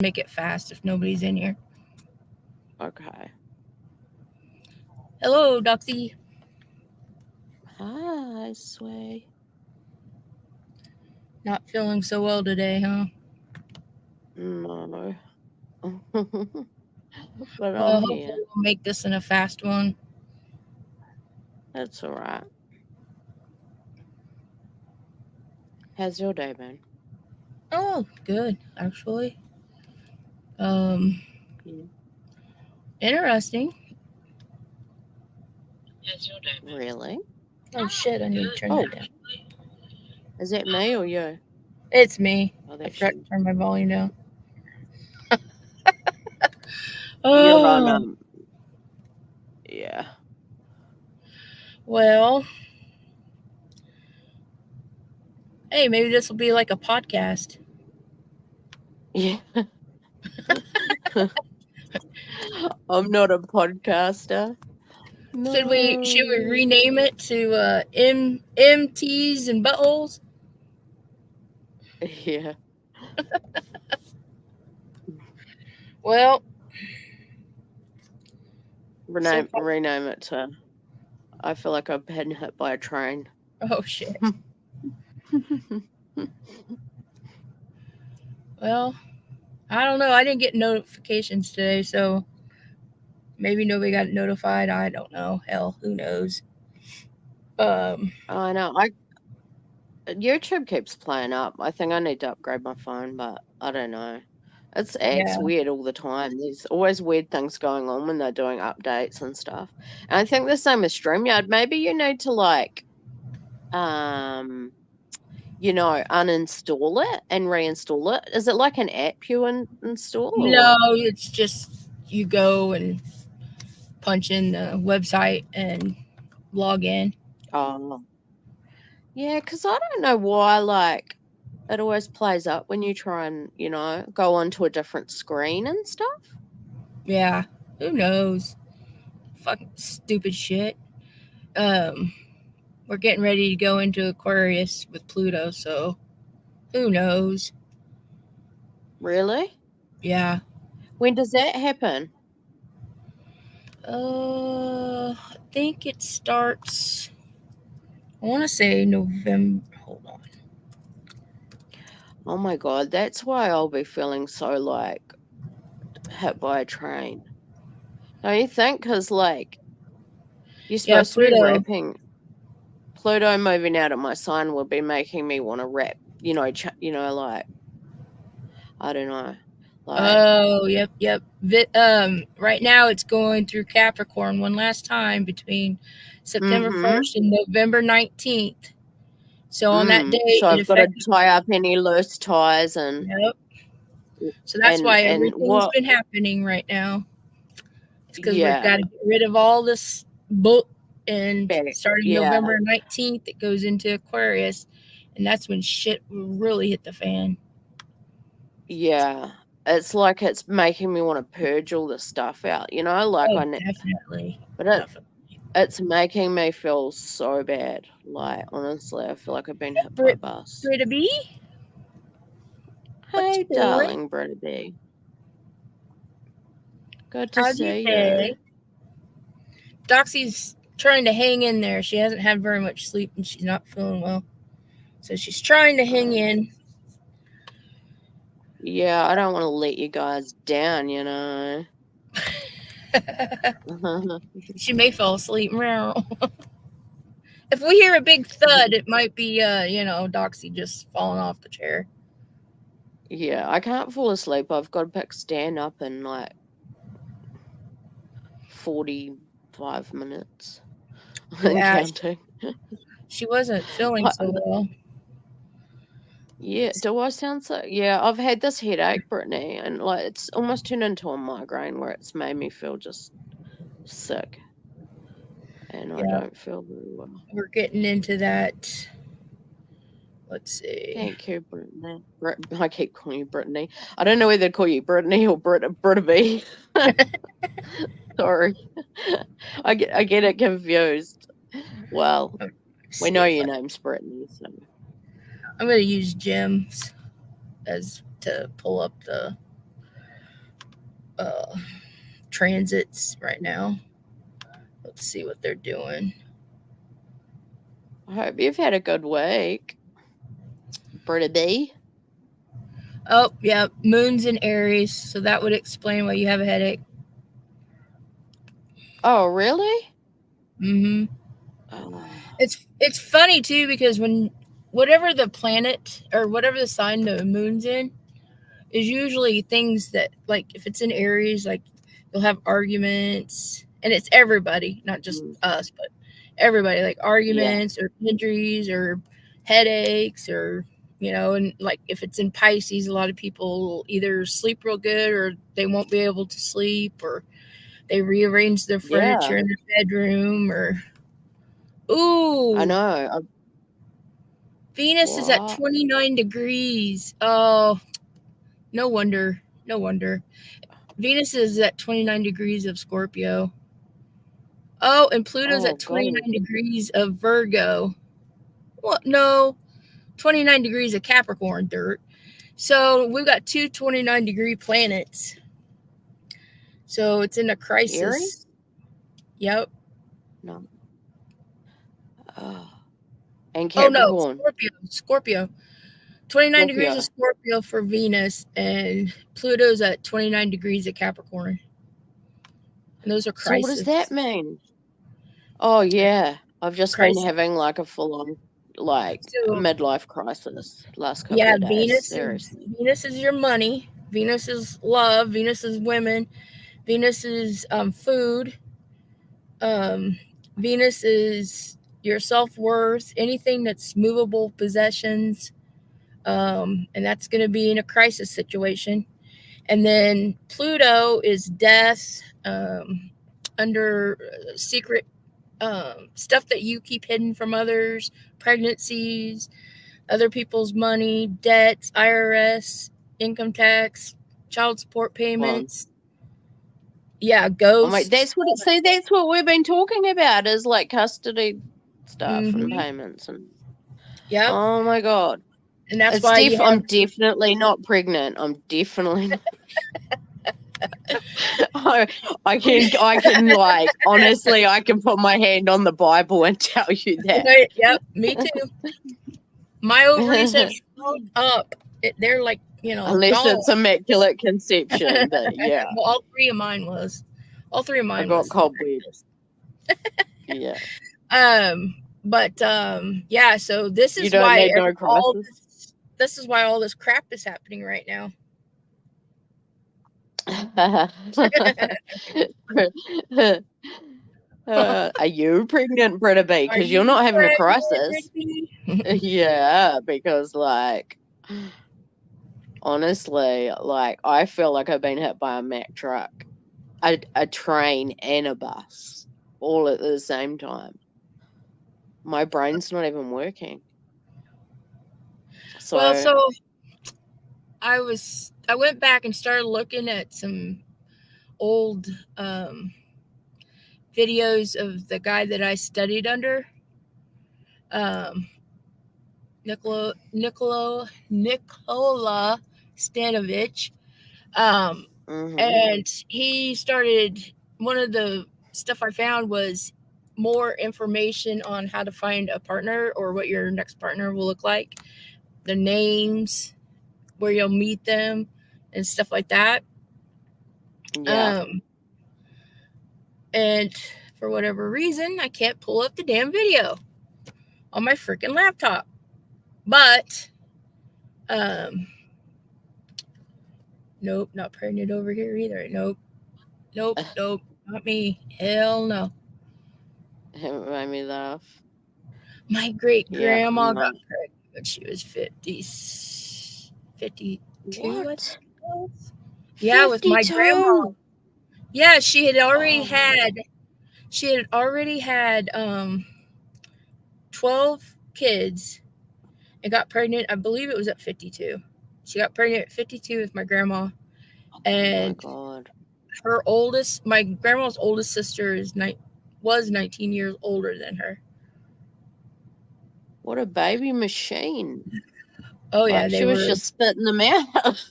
make it fast if nobody's in here. Okay. Hello, Doxy. Hi, Sway. Not feeling so well today, huh? No. But Well, I'm hopefully here. we'll make this in a fast one. That's all right. How's your day been? Oh, good, actually. Um, Yeah. Interesting. Really? Oh shit, I need to turn that Oh, down. is that me or you? It's me. Oh, I that's forgot you. to turn my volume down. You're on, Oh, yeah. well, hey, maybe this will be like a podcast. Yeah. I'm not a podcaster. Should we No. rename it to MTs and buttholes? Yeah. Well, so far. Rename it to I feel like I've been hit by a train. Oh shit. Well, I don't know. I didn't get notifications today, so maybe nobody got notified. I don't know. Hell, who knows? Um, I know. I YouTube keeps playing up. I think I need to upgrade my phone, but I don't know. It's acts yeah, weird all the time. There's always weird things going on when they're doing updates and stuff. And I think the same with StreamYard. Maybe you need to um, uninstall it and reinstall it. Is it like an app you install no, or? it's just you go and punch in the website and log in. Oh, yeah, because I don't know why, it always plays up when you try and, go onto a different screen and stuff. Yeah, who knows? Fucking stupid shit. Um, we're getting ready to go into Aquarius with Pluto, so who knows? Really? Yeah. When does that happen? I think it starts. I want to say November. Hold on. Oh my God, that's why I'll be feeling so hit by a train. Don't you think? Because you're Yeah, supposed to be Pluto. wrapping. Pluto moving out of my sign will be making me want to wrap. I don't know, like. Oh, yep, yep. Right now it's going through Capricorn one last time between September Mm-hmm. 1st and November 19th. So on that day, So it I've got to affected. tie up any loose ties Yep. So that's and why and everything's what? been happening right now. It's because we've Yeah, got to get rid of all this book. And back. starting Yeah, November 19th, it goes into Aquarius. And that's when shit will really hit the fan. yeah. It's like it's making me want to purge all this stuff out. Oh, definitely. But Definitely. it's making me feel so bad. Like, honestly, I feel like I've been hit by a Brit, bus. Britta B, what Hey, you doing? darling Britta B. Good to How's your see you. day? Doxy's trying to hang in there. She hasn't had very much sleep and she's not feeling well. So she's trying to hang Um, in. yeah, I don't want to let you guys down, She may fall asleep. If we hear a big thud, it might be, Doxy just falling off the chair. Yeah, I can't fall asleep. I've got to pick stand up in 45 minutes and Yeah, counting. she wasn't feeling I, so well. yeah, do I sound so? Yeah, I've had this headache, Brittany, and it's almost turned into a migraine where it's made me feel just sick, and I Yeah, don't feel very well. we're getting into that. Let's see. Thank you, Brittany. I keep calling you Brittany. I don't know whether to call you Brittany or Britta B. Sorry, I get it confused. Well, Let's we see know if your name's Brittany, so I'm going to use gems as to pull up the transits right now. Let's see what they're doing. I hope you've had a good week, Britta B. Oh, yeah, moon's in Aries, so that would explain why you have a headache. Oh, really? Mm-hmm. Oh, It's funny too because when whatever the planet or whatever the sign the moon's in is usually things that like if it's in Aries, like you'll have arguments, and it's everybody, not just us, but everybody, like yeah. arguments or injuries or headaches or and like if it's in Pisces, a lot of people either sleep real good or they won't be able to sleep or they rearrange their Yeah. furniture in their bedroom or I ooh, know. Venus is at What? 29 degrees. Oh, no wonder. No wonder. Venus is at 29 degrees of Scorpio. Oh, and Pluto's Oh, at God. 29 degrees of Virgo. What? No, 29 degrees of Capricorn dirt. So we've got two 29-degree planets. So it's in a Aries? crisis. Yep. No. Oh. And Oh, no, Capricorn. Scorpio. 29 degrees of Scorpio. Scorpio for Venus, and Pluto's at 29 degrees of Capricorn. And those are So what does that crises. mean? Oh, yeah. I've just been Crisis. having like a full-on like So midlife crisis last couple yeah, of days. Seriously. Venus is your money. Venus is love. Venus is women. Venus is food. Um, Venus is your self worth. Anything that's movable possessions. And that's going to be in a crisis situation. And then Pluto is death, under secret stuff that you keep hidden from others, pregnancies, other people's money, debts, IRS, income tax, child support One. payments. Yeah, Oh my, ghosts. that's what it. See, that's what we've been talking about is like custody stuff and Mm-hmm. payments and. Yep. Oh my God. And that's It's why you have. I'm definitely not pregnant. I'm definitely not. I can like honestly I can put my hand on the Bible and tell you that. Yep, me too. My ovaries have shrunk up. They're like Unless gone. it's immaculate conception, but yeah, Well, all three of mine was. All three of I mine got was. cobwebs. Yeah. But yeah. So this You is don't why need no all crisis. this. This is why all this crap is happening right now. Are you pregnant, Britta B? Are Because you're you not having a pregnant, crisis. Ricky? Yeah, because like honestly, like I feel like I've been hit by a Mack truck, a train and a bus all at the same time. My brain's not even working. Well, So, so I went back and started looking at some old videos of the guy that I studied under, um, Nikola Stanovich, um, mhm. and he started. One of the stuff I found was more information on how to find a partner or what your next partner will look like, the names, where you'll meet them, and stuff like that. Yeah. Um, and for whatever reason, I can't pull up the damn video on my freaking laptop. But um, nope, not pregnant over here either. Nope, nope, not me. Hell no. It made me laugh. My great Yeah. grandma got No. pregnant when she was 50, 52, I What? think it was. Yeah, with my grandma. 52. Yeah, Oh my. she had already had 12 kids and got pregnant. I believe it was at 52. She got pregnant at 52 with my grandma, Oh my and God. my grandma's oldest sister was 19 years older than her. What a baby machine. Oh yeah, Like they she was were. just spitting them out.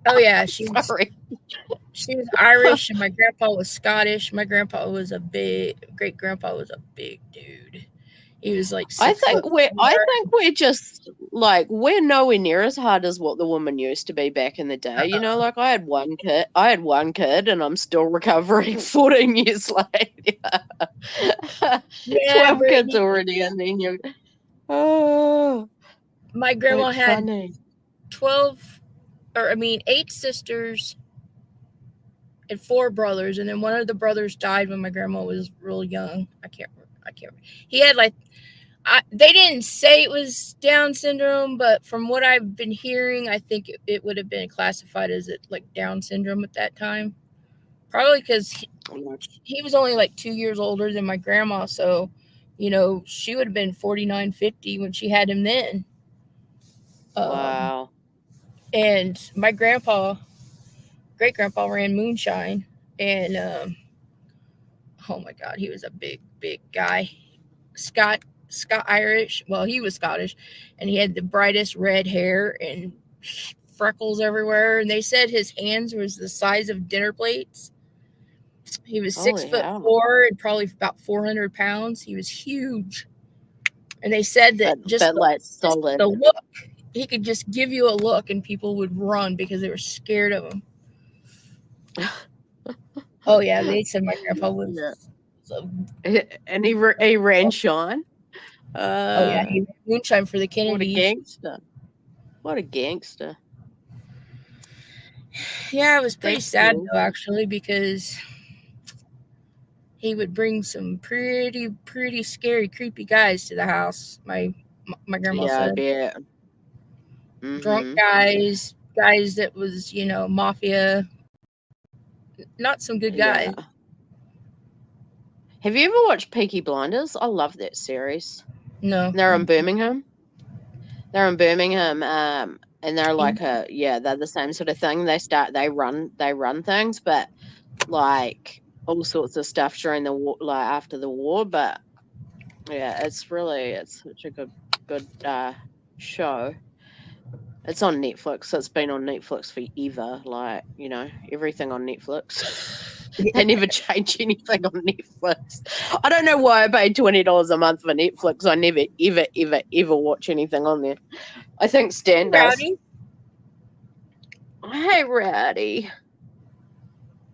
Oh yeah, she was. Sorry. She was Irish, and my grandpa was Scottish. My grandpa was a big great grandpa was a big dude. He was like I 6 foot think we're four. I think we're just like we're nowhere near as hard as what the woman used to be back in the day. You know, like I had one kid and I'm still recovering 14 years later. Yeah, 12 kids Brittany. already and then you're oh My grandma that's had funny. 12, or I mean, 8 sisters and 4 brothers, and then one of the brothers died when my grandma was real young. I can't. He had like they didn't say it was Down syndrome, but from what I've been hearing, I think it would have been classified as it like Down syndrome at that time. Probably because he was only like 2 years older than my grandma, so she would have been 49, 50 when she had him then. Um, Wow. and my great grandpa, ran moonshine, and oh my god, he was a big guy. Scott Irish. Well, he was Scottish, and he had the brightest red hair and freckles everywhere. And they said his hands was the size of dinner plates. He was six Holy foot hell. four and probably about 400 pounds. He was huge, and they said that But like just solid. the look, he could just give you a look, and people would run because they were scared of him. Oh yeah, they said my grandpa was. Yeah. So, And he ran shine. oh yeah, he ran moonshine for the What a Kennedys. gangster. What a gangster. Yeah, it was pretty That's sad cool. though, actually, because he would bring some pretty scary, creepy guys to the house. My grandma Yeah, I said bet. drunk Mm-hmm. guys that was mafia, not some good guys. Yeah. Have you ever watched Peaky Blinders? I love that series. No, They're in Birmingham. They're in Birmingham, and they're like they're the same sort of thing. They run things, but like all sorts of stuff during the war, like after the war. But yeah, it's such a good show. It's on Netflix. It's been on Netflix forever. Like, everything on Netflix. They never change anything on Netflix. I don't know why I paid $20 a month for Netflix. I never, ever, ever, ever watch anything on there. I think Stan does. Rowdy. Hey, Rowdy.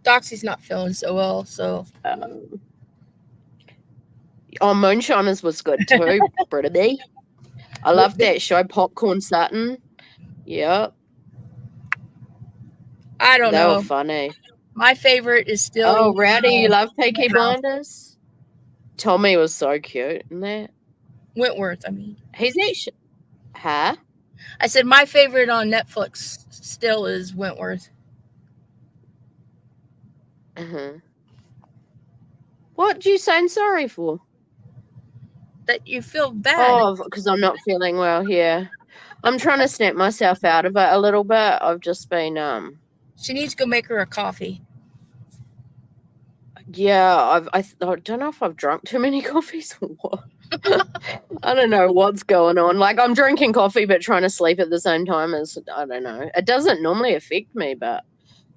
Doxy's not feeling so well, so Um, Moonshiners was good too, Brittany. I love that show, Popcorn Sutton. Yep, I don't they were know. funny. My favorite is Oh, still Rowdy, you love Peaky House. Blinders? Tommy was so cute in that. Wentworth. I mean, He's actually, huh? I said my favorite on Netflix still is Wentworth. Uh-huh. What you saying sorry for? That you feel bad. Oh, because I'm not feeling well. Yeah, I'm trying to snap myself out of it a little bit. I've just been She needs to go make her a coffee. yeah. I don't know if I've drunk too many coffees or what. I don't know what's going on. Like I'm drinking coffee but trying to sleep at the same time as I don't know. It doesn't normally affect me, but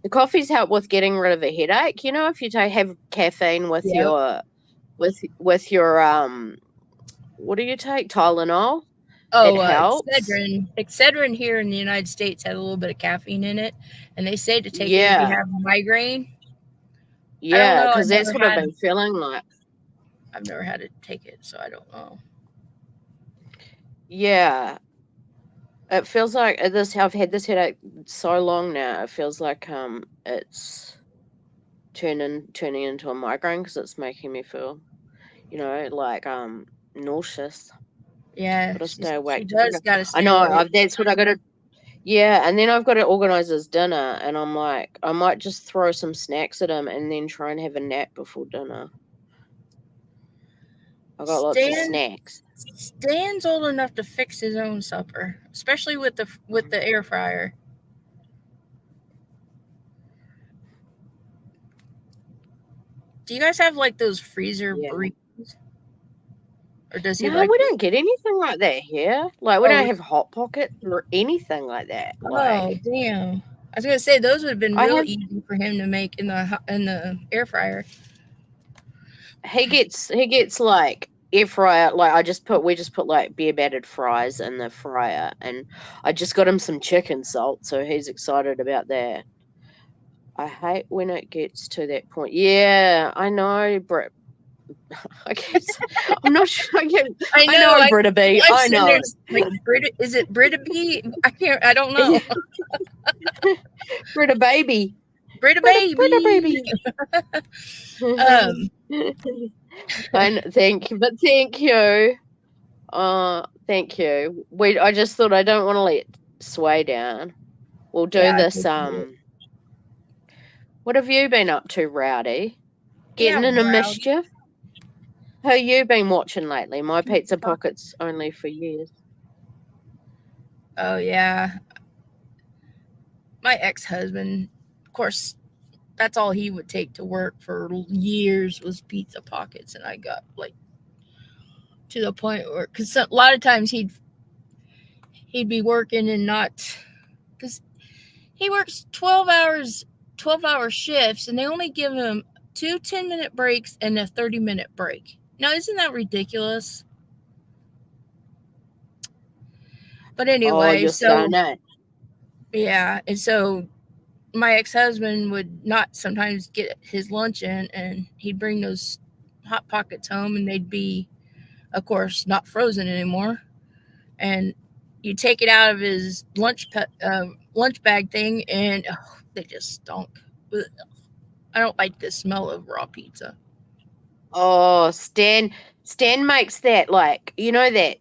the coffees help with getting rid of a headache. If you have caffeine with Yep. your what do you take? Tylenol. It Oh, helps. Excedrin here in the United States has a little bit of caffeine in it, and they say to take it if you Yeah, have a migraine. I don't yeah, know. because that's what I've been feeling like. I've never had to take it, so I don't know. Yeah, it feels like I've had this headache so long now. It feels like it's turning into a migraine because it's making me feel, like nauseous. Yeah, Got to stay she awake to does drink it. got to I stay know. awake. That's what I got to. Yeah, and then I've got to organize his dinner, and I'm like, I might just throw some snacks at him and then try and have a nap before dinner. I got lots of Stan snacks. Stan's old enough to fix his own supper, especially with the air fryer. Do you guys have like those freezer Yeah. burritos, or does he No, like? we don't get anything like that here. Like we Oh, don't have hot pockets or anything like that. oh, Like damn. I was gonna say those would have been I real have. easy for him to make in the air fryer. He gets like air fryer. Like we just put like beer battered fries in the fryer, and I just got him some chicken salt, so he's excited about that. I hate when it gets to that point. Yeah, I know, Brit. I guess I'm not sure. I I know. know, Britta B. I'm I sitting there know. like is it Brita B? I can't. I don't know. Britta baby. Brita Britta baby. baby. Um. And thank you, but thank you. Thank you. I just thought I don't want to let Sway down. We'll do Yeah. this. What have you been up to, Rowdy? Yeah. Getting in a Rowdy. mischief? Who you been watching lately? My Pizza Pocket's only for years. Oh yeah. My ex-husband, of course, that's all he would take to work for years was pizza pockets, and I got like to the point where because a lot of times he'd be working and not because he works 12-hour shifts, and they only give him two 10-minute breaks and a 30-minute break. Now, isn't that ridiculous? But Oh, anyway, you're so starting it. yeah, and so my ex-husband would not sometimes get his lunch in, and he'd bring those hot pockets home, and they'd be, of course, not frozen anymore. And you take it out of his lunch bag thing, and they just stunk. Ugh. I don't like the smell of raw pizza. Oh, Stan makes that like that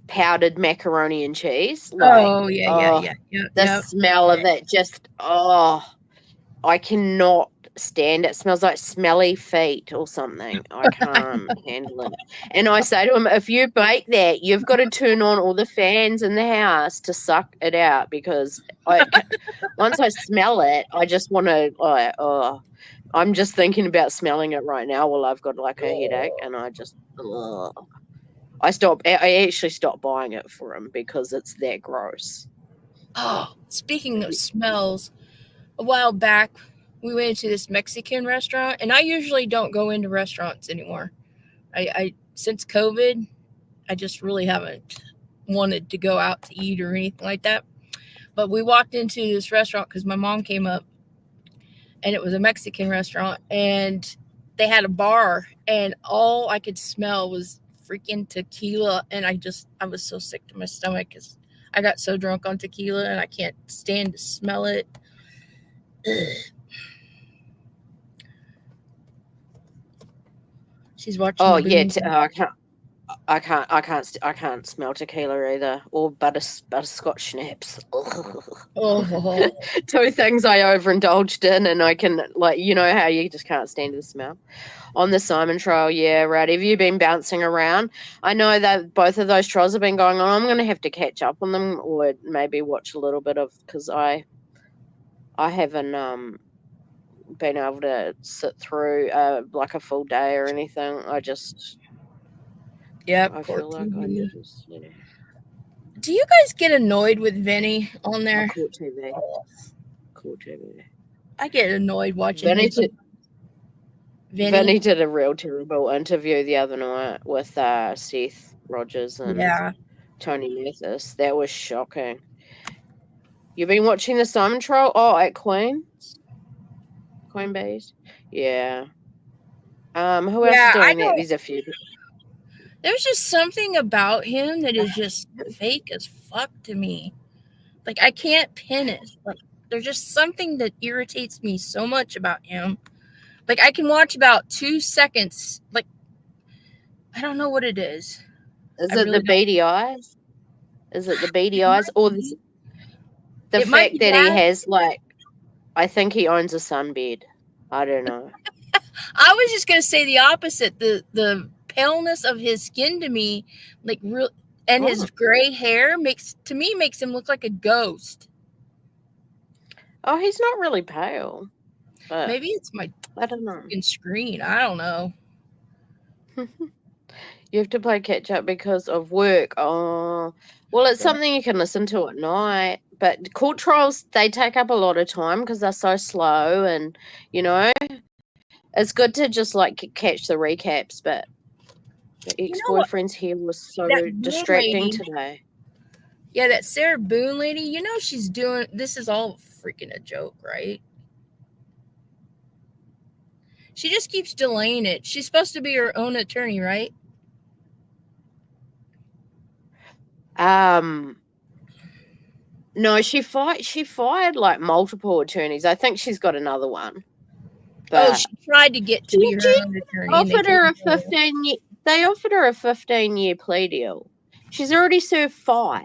powdered macaroni and cheese. Like, Oh yeah, yeah, oh, yeah, yeah, the yeah. smell of it just I cannot stand it. It smells like smelly feet or something. I can't handle it. And I say to him, if you bake that, you've got to turn on all the fans in the house to suck it out because once I smell it, I just want to like I'm just thinking about smelling it right now while I've got like a headache, and I just I actually stopped buying it for him because it's that gross. Oh, speaking of smells, a while back we went into this Mexican restaurant, and I usually don't go into restaurants anymore. I since COVID, I just really haven't wanted to go out to eat or anything like that. But we walked into this restaurant because my mom came up, and it was a Mexican restaurant, and they had a bar, and all I could smell was freaking tequila, and I was so sick to my stomach because I got so drunk on tequila, and I can't stand to smell it. Ugh. She's watching Oh the yeah, movie. I can't smell tequila either, or butterscotch schnapps. Oh, Two things I overindulged in, and I can how you just can't stand the smell. On the Simon trial, yeah, right. Have you been bouncing around? I know that both of those trials have been going on. I'm going to have to catch up on them, or maybe watch a little bit of because I haven't been able to sit through like a full day or anything. yep, I court feel like I need TV. to Do you guys get annoyed with Vinny on I there? court TV, court TV. I get annoyed watching him. Vinny did, Vinny, Vinny did a real terrible interview the other night with Seth Rogers and yeah, Tony Mathis. That was shocking. You've been watching the Simon trial? Oh, at Coinbase? Yeah. Who else is yeah. I doing that? don't. There's a few. There's just something about him that is just fake as fuck to me. Like I can't pin it. Like there's just something that irritates me so much about him. Like I can watch about 2 seconds. Like I don't know what it is. Is I it the really don't. beady eyes? Is it the beady It eyes? might Or be. the It might fact be that he that. has, like, I think he owns a sunbed. I don't know. I was just gonna say the opposite. The paleness of his skin to me, like real, and Oh, his gray hair makes him look like a ghost. oh, he's not really pale, but Maybe it's my I don't know. fucking screen. I don't know. You have to play catch up because of work. Oh, well, it's something you can listen to at night. but court trials, they take up a lot of time because they're so slow, and it's good to just like catch the recaps. But the You know what? ex-boyfriend's hair was so That Boone distracting lady. today. Yeah, that Sarah Boone lady. You know she's doing. This is all freaking a joke, right? She just keeps delaying it. She's supposed to be her own attorney, right? No, she fired like multiple attorneys. I think she's got another one, Oh, but she tried to get to be her own attorney, and they offered told her her a no. 15 year. They offered her a 15-year plea deal. She's already served 5.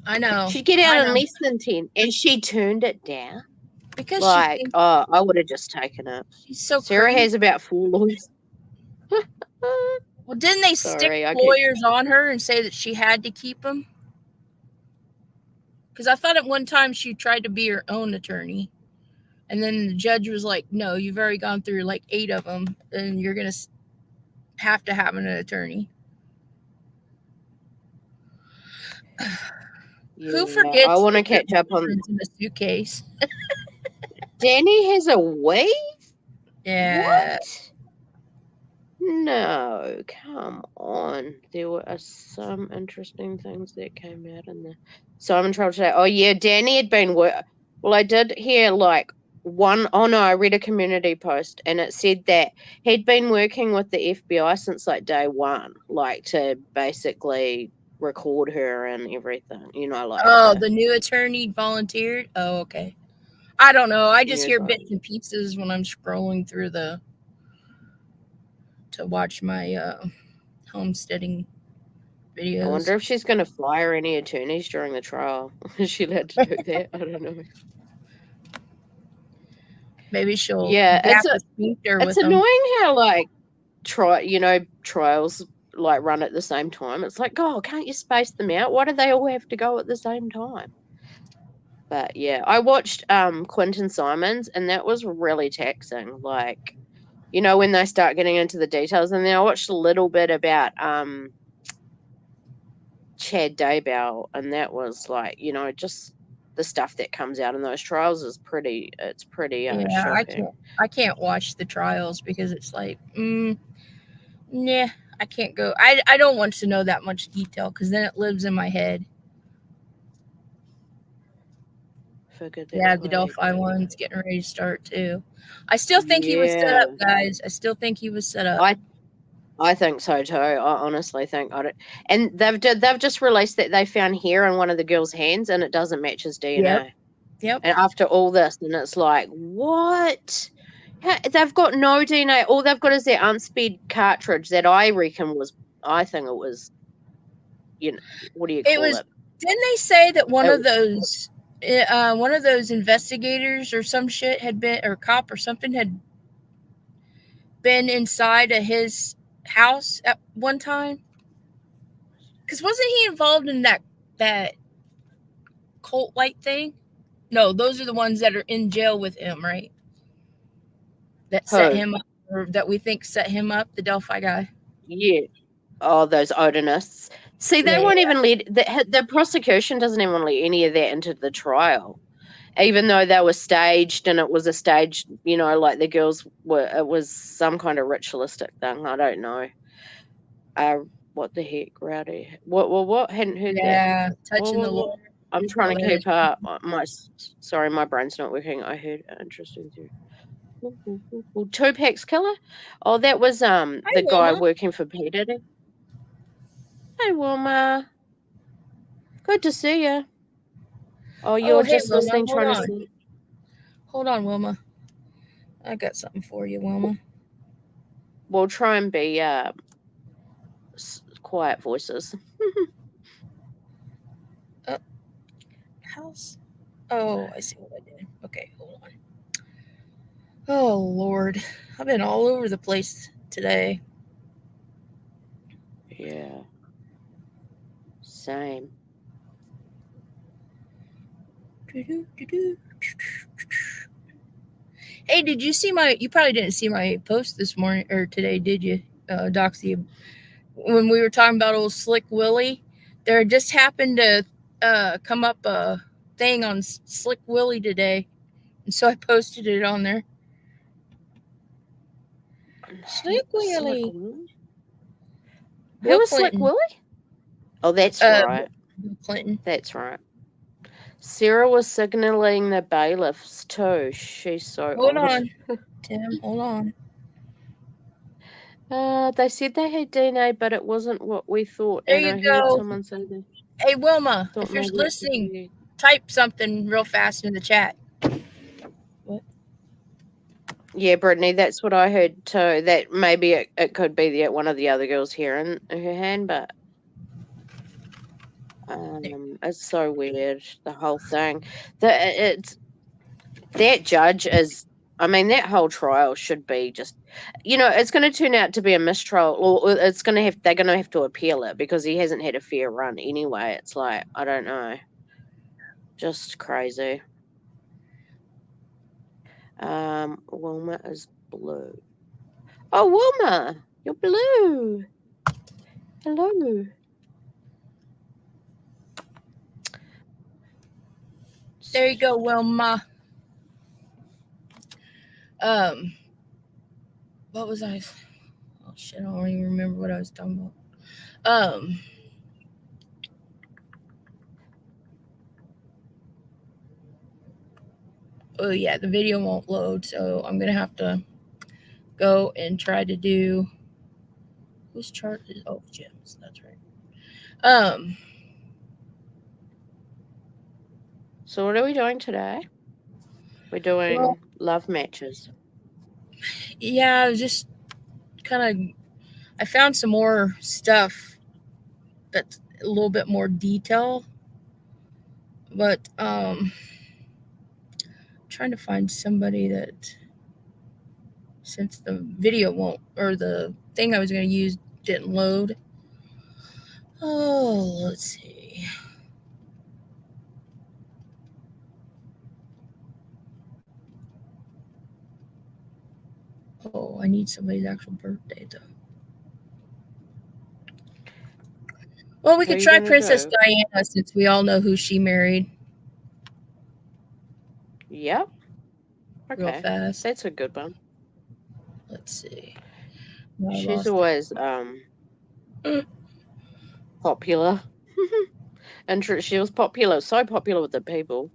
I know. She'd get out I in know. less than 10, and she turned it down. Because she Like, thinks oh, I would have just taken it. she's so Sarah crazy. has about 4 lawyers. Well, didn't they stick Sorry, I keep. lawyers on her and say that she had to keep them? Because I thought at one time she tried to be her own attorney. And then the judge was like, no, you've already gone through like 8 of them, and you're going to have to have an attorney. Yeah, Who I forgets want to that their catch up on. boyfriend's in a suitcase? Danny has a weave? Yeah. What? No, come on. There were some interesting things that came out in the Simon trial today. Oh yeah, Danny had been well, I did hear like I read a community post and it said that he'd been working with the FBI since like day 1, like to basically record her and everything, like Oh, to the new attorney volunteered? Oh, okay. I don't know. I just hear like, bits and pieces when I'm scrolling through to watch my homesteading videos. I wonder if she's going to fire any attorneys during the trial. Is she allowed to do that? I don't know. Maybe she'll Yeah, gap a sphincter with it's them. annoying how like trials like run at the same time. It's like, oh, can't you space them out? Why do they all have to go at the same time? But yeah, I watched Quentin Simons, and that was really taxing. Like, when they start getting into the details, and then I watched a little bit about Chad Daybell, and that was like, just the stuff that comes out in those trials is pretty Yeah, shocking. I can't watch the trials because it's like, nah, I can't go. I don't want to know that much detail because then it lives in my head. Yeah, the Delphi one's getting ready to start too. I still think he was set up, guys. I still think he was set up. I think so too. I honestly think I don't. And they've just released that they found hair in one of the girls' hands, and it doesn't match his DNA. Yep. And after all this, and it's like, what? They've got no DNA. All they've got is their unsped cartridge that I reckon was. I think it was. What do you call it? Didn't they say that one of those investigators or some shit had been, or cop or something had been inside of his house at one time? Because wasn't he involved in that cult like thing? No, those are the ones that are in jail with him, right? That set him up, or that we think set him up, the Delphi guy. Yeah. Oh, those Odinists. See, they won't even let the prosecution doesn't even want to let any of that into the trial, even though they were staged and it was a stage. Like the girls were. It was some kind of ritualistic thing. I don't know. What the heck, Rowdy? What? Hadn't heard that. Yeah, touching the Lord. I'm trying to keep up. Sorry, my brain's not working. I heard interesting theory. Tupac's killer. Oh, that was the guy working for P Diddy. Hey, Wilma. Good to see you. Oh, you're just Wilma, listening, trying to see. Hold on, Wilma. I got something for you, Wilma. We'll try and be quiet voices. House. Oh, I see what I did. Okay, hold on. Oh, Lord. I've been all over the place today. Yeah. Same. Hey, did you see you probably didn't see my post this morning or today, did you, Doxy? When we were talking about old Slick Willie, there just happened to come up a thing on Slick Willie today, and so I posted it on there. Slick Slick Willie. Willie? Who Bill was Slick Clinton. Willie? Oh, that's right. Bill Clinton. That's right. Sarah was signaling the bailiffs too. She's so Hold odd. on, Tim. Hold on. They said they had DNA, but it wasn't what we thought. There And you I heard go. someone say they Hey, Wilma, thought if you're maybe it could listening, be. type something real fast in the chat. What? Yeah, Brittany, that's what I heard too. That maybe it could be one of the other girls here in her hand, but it's so weird, the whole thing. It's that judge is. I mean, that whole trial should be just, it's going to turn out to be a mistrial, or it's going to have they're going to have to appeal it because he hasn't had a fair run anyway. It's like I don't know, just crazy. Wilma is blue. Oh, Wilma, you're blue. Hello. There you go, Wilma. What was I? Oh shit, I don't even remember what I was talking about. Oh yeah, the video won't load, so I'm gonna have to go and try to do. Whose chart is? Oh, Jim's. That's right. So what are we doing today? We're doing love matches. Yeah, I was just kind of. I found some more stuff that's a little bit more detail, but trying to find somebody that, since the video won't, or the thing I was going to use didn't load. Oh, let's see. Oh, I need somebody's actual birthday though. Well, we Who are could you try gonna Princess do? Diana since we all know who she married Yep. real Okay. fast. That's a good one. Let's see. No, I She's lost it. always popular. And she was popular, so popular with the people.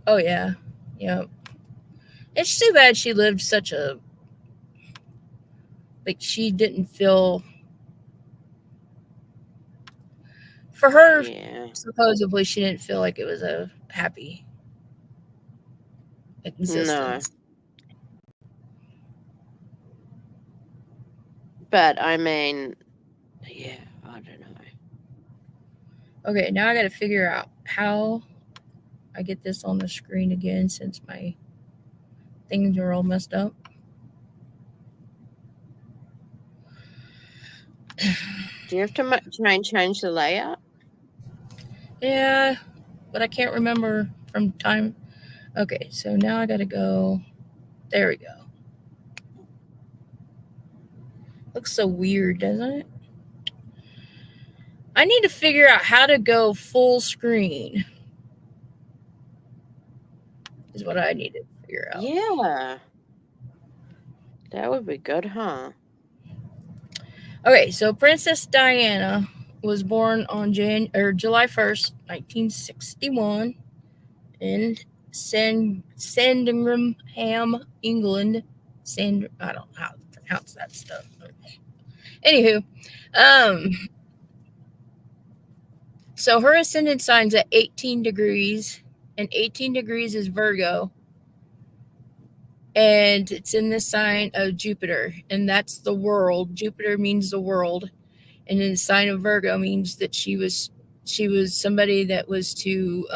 Oh yeah, yeah. It's too bad she lived such a, like, she didn't feel, for her, Yeah. supposedly she didn't feel like it was a happy No. existence. But I mean, yeah, I don't know. Okay, now I got to figure out how I get this on the screen again since my things are all messed up. Do you have to change the layout? Yeah, but I can't remember from time. Okay, so now I got to go. There we go. Looks so weird, doesn't it? I need to figure out how to go full screen. Is what I need to figure out. Yeah. That would be good, huh? Okay, so Princess Diana was born on July 1st, 1961 in Sandringham, England. I don't know how to pronounce that stuff. Anywho, so her ascendant sign's at 18 degrees, and 18 degrees is Virgo, and it's in the sign of Jupiter, and that's the world. Jupiter means the world, and then the sign of Virgo means that she was somebody that was to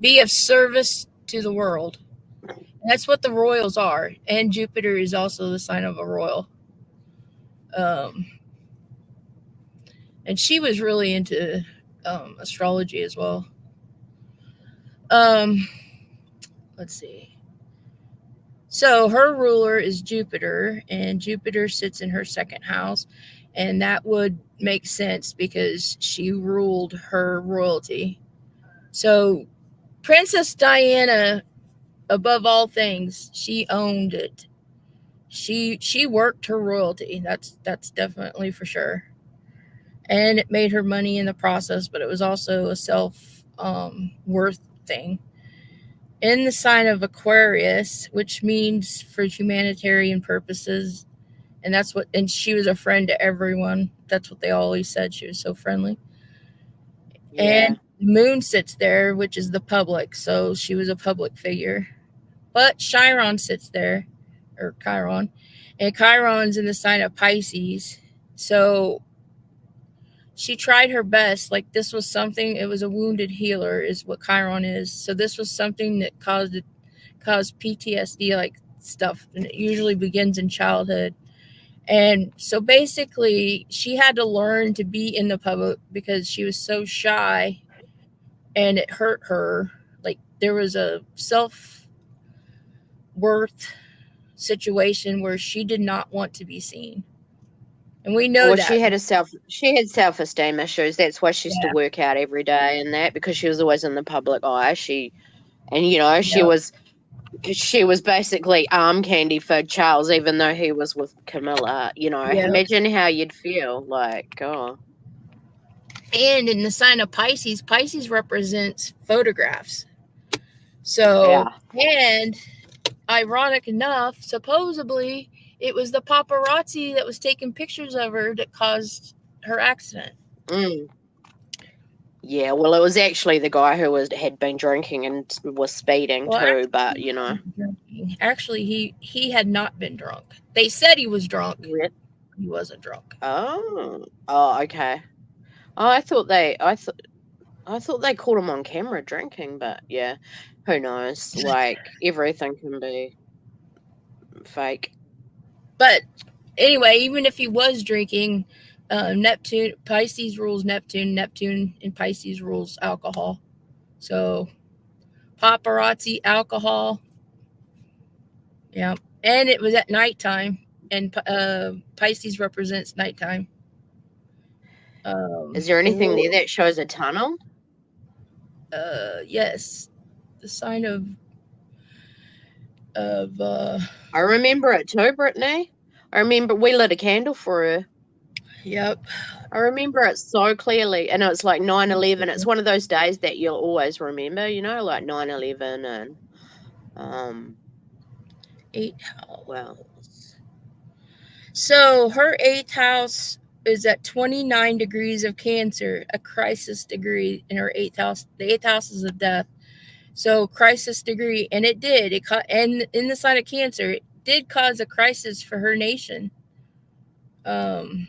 be of service to the world. And that's what the royals are, and Jupiter is also the sign of a royal. Um, and she was really into astrology as well. Um, let's see. So her ruler is Jupiter, and Jupiter sits in her second house. and that would make sense because she ruled her royalty. So Princess Diana, above all things, she owned it. She worked her royalty. That's definitely for sure. And it made her money in the process, but it was also a self worth thing. In the sign of Aquarius, which means for humanitarian purposes, and she was a friend to everyone. That's what they always said. She was so friendly. Yeah. And the moon sits there, which is the public, so she was a public figure. But Chiron sits there, or Chiron, and Chiron's in the sign of Pisces. So she tried her best. Like this was something. It was a wounded healer, is what Chiron is. So this was something that caused PTSD, like stuff, and it usually begins in childhood. And so basically, she had to learn to be in the public because she was so shy, and it hurt her. Like there was a self worth situation where she did not want to be seen. And we know Well, that. she had self-esteem issues. That's why she used to Yeah. work out every day and that, because she was always in the public eye. And Yep. she was basically arm candy for Charles, even though he was with Camilla. Yep. Imagine how you'd feel. Like, oh, And in the sign of Pisces, Pisces represents photographs. So, yeah. and ironic enough, supposedly it was the paparazzi that was taking pictures of her that caused her accident. Mm. Yeah, well, it was actually the guy who had been drinking and was speeding Well, too, but actually, he wasn't drinking. Actually, he had not been drunk. They said he was drunk. yeah. He wasn't drunk. Oh, okay. Oh, I thought they caught him on camera drinking, but yeah, who knows? Like, everything can be fake. But anyway, even if he was drinking, Neptune, Pisces rules Neptune. Neptune in Pisces rules alcohol. So paparazzi, alcohol, yeah. And it was at nighttime, and Pisces represents nighttime. Is there The anything there rule, that shows a tunnel? yes, the sign of I remember it too, Brittany. I remember we lit a candle for her. yep. I remember it so clearly, and it's like 9/11. It's one of those days that you'll always remember, like 9/11 and um, Eighth house. well, So her eighth house is at 29 degrees of Cancer, a crisis degree in her eighth house. The eighth house is of death. So crisis degree, and it did. And in the sign of Cancer, it did cause a crisis for her nation. Um,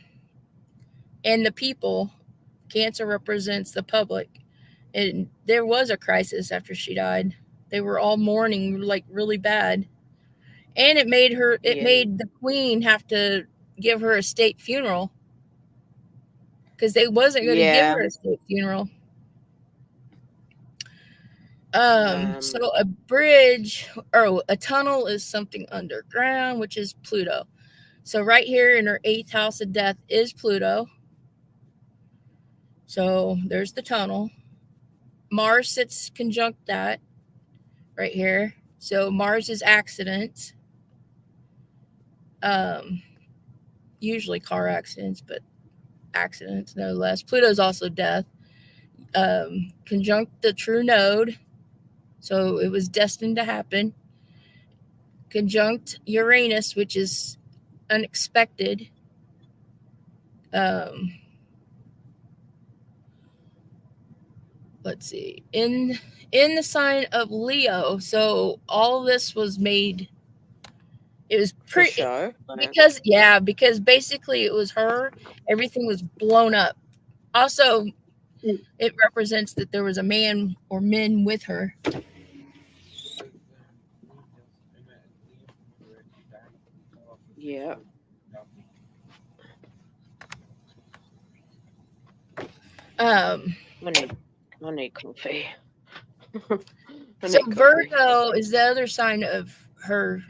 and the people. Cancer represents the public, and there was a crisis after she died. They were all mourning like really bad, and it yeah, made the queen have to give her a state funeral because they wasn't going to give yeah. her a state funeral. So Um, a bridge or a tunnel is something underground, which is Pluto. So right here in her eighth house of death is Pluto. So there's the tunnel. Mars sits conjunct that right here. So Mars is accidents, um, usually car accidents, but accidents no less. Pluto's also death. Conjunct the true node, so it was destined to happen. Conjunct Uranus, which is unexpected. Um, let's see, in the sign of Leo. So all this was made. It was for pretty sure. because basically it was her. Everything was blown up. Also, it represents that there was a man or men with her. Yeah, Um, I need, I need coffee. I so need coffee. Virgo is the other sign of her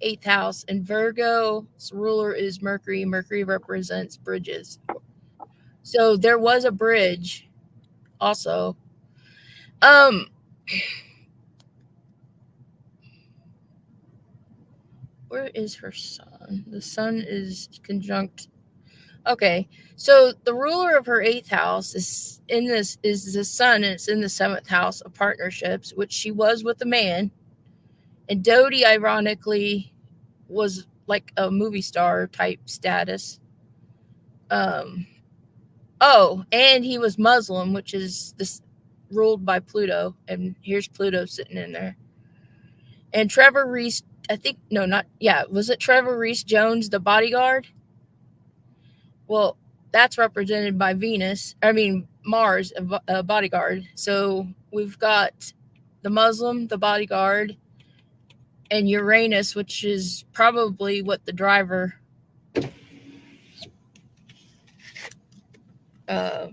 8th house, and Virgo's ruler is Mercury. Mercury represents bridges. So there was a bridge also. Where is her sun? The sun is conjunct. Okay, so the ruler of her 8th house is the sun, and it's in the 7th house of partnerships, which she was with a man. And Dodie, ironically, was like a movie star type status. Oh, and he was Muslim, which is this ruled by Pluto, and here's Pluto sitting in there. And Trevor Reese, I think, no, not, yeah, was it Trevor Reese Jones, the bodyguard? Well, that's represented by Mars, a bodyguard. So we've got the Muslim, the bodyguard, and Uranus, which is probably what the driver, a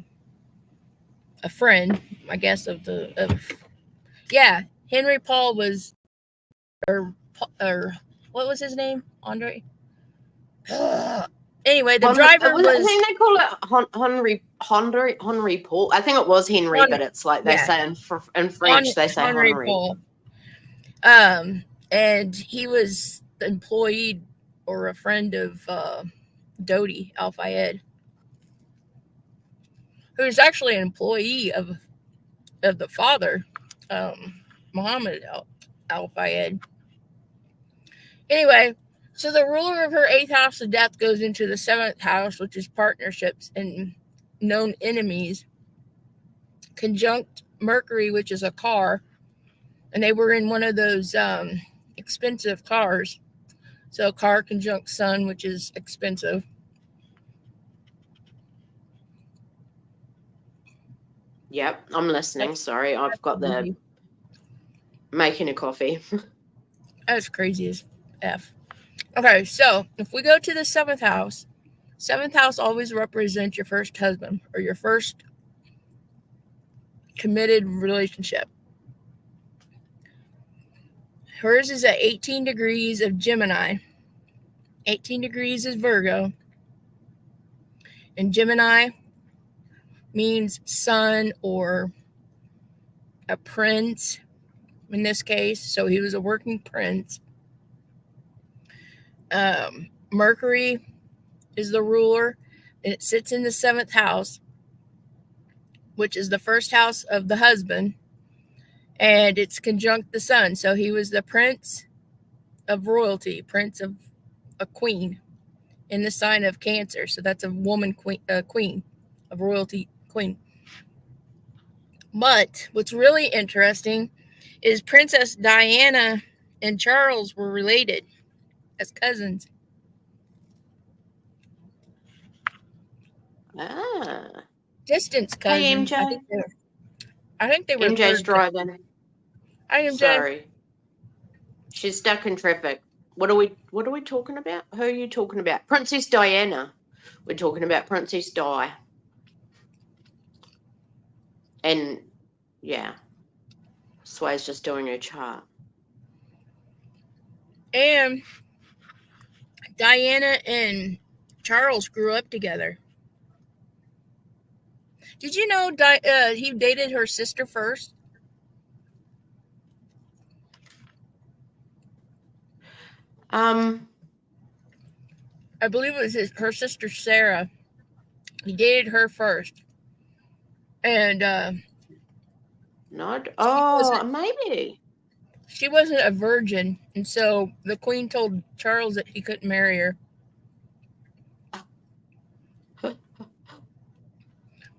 friend, I guess, Henry Paul was, or what was his name? Andre? Anyway, the driver was. I think they call it Henry Paul. I think it was Henry, but it's like they say in French, they say Henry. Paul. And he was the employee or a friend of Dodi Al-Fayed, who's actually an employee of the father, Muhammad Al-Fayed. Anyway, so the ruler of her 8th house of death goes into the 7th house, which is partnerships and known enemies, conjunct Mercury, which is a car, and they were in one of those expensive cars. So car conjunct sun, which is expensive. Yep, I'm listening. Sorry, I've got the making a coffee. That's crazy as F. Okay, so if we go to the 7th house always represents your first husband or your first committed relationship. Hers is at 18 degrees of Gemini. 18 degrees is Virgo. And Gemini means son or a prince in this case. So he was a working prince. Mercury is the ruler, and it sits in the 7th house, which is the first house of the husband, and it's conjunct the sun. So he was the prince of royalty, prince of a queen in the sign of Cancer. So that's a woman queen of royalty queen. But what's really interesting is Princess Diana and Charles were related as cousins. Distance cousins. Hey, MJ. I think they were. MJ's driving. Hi, MJ. Sorry. She's stuck in traffic. What are we talking about? Who are you talking about? Princess Diana. We're talking about Princess Di. And yeah. Sway's just doing her chart. And Diana and Charles grew up together. Did you know he dated her sister first? I believe it was her sister Sarah. He dated her first. And maybe. She wasn't a virgin, and so the queen told Charles that he couldn't marry her.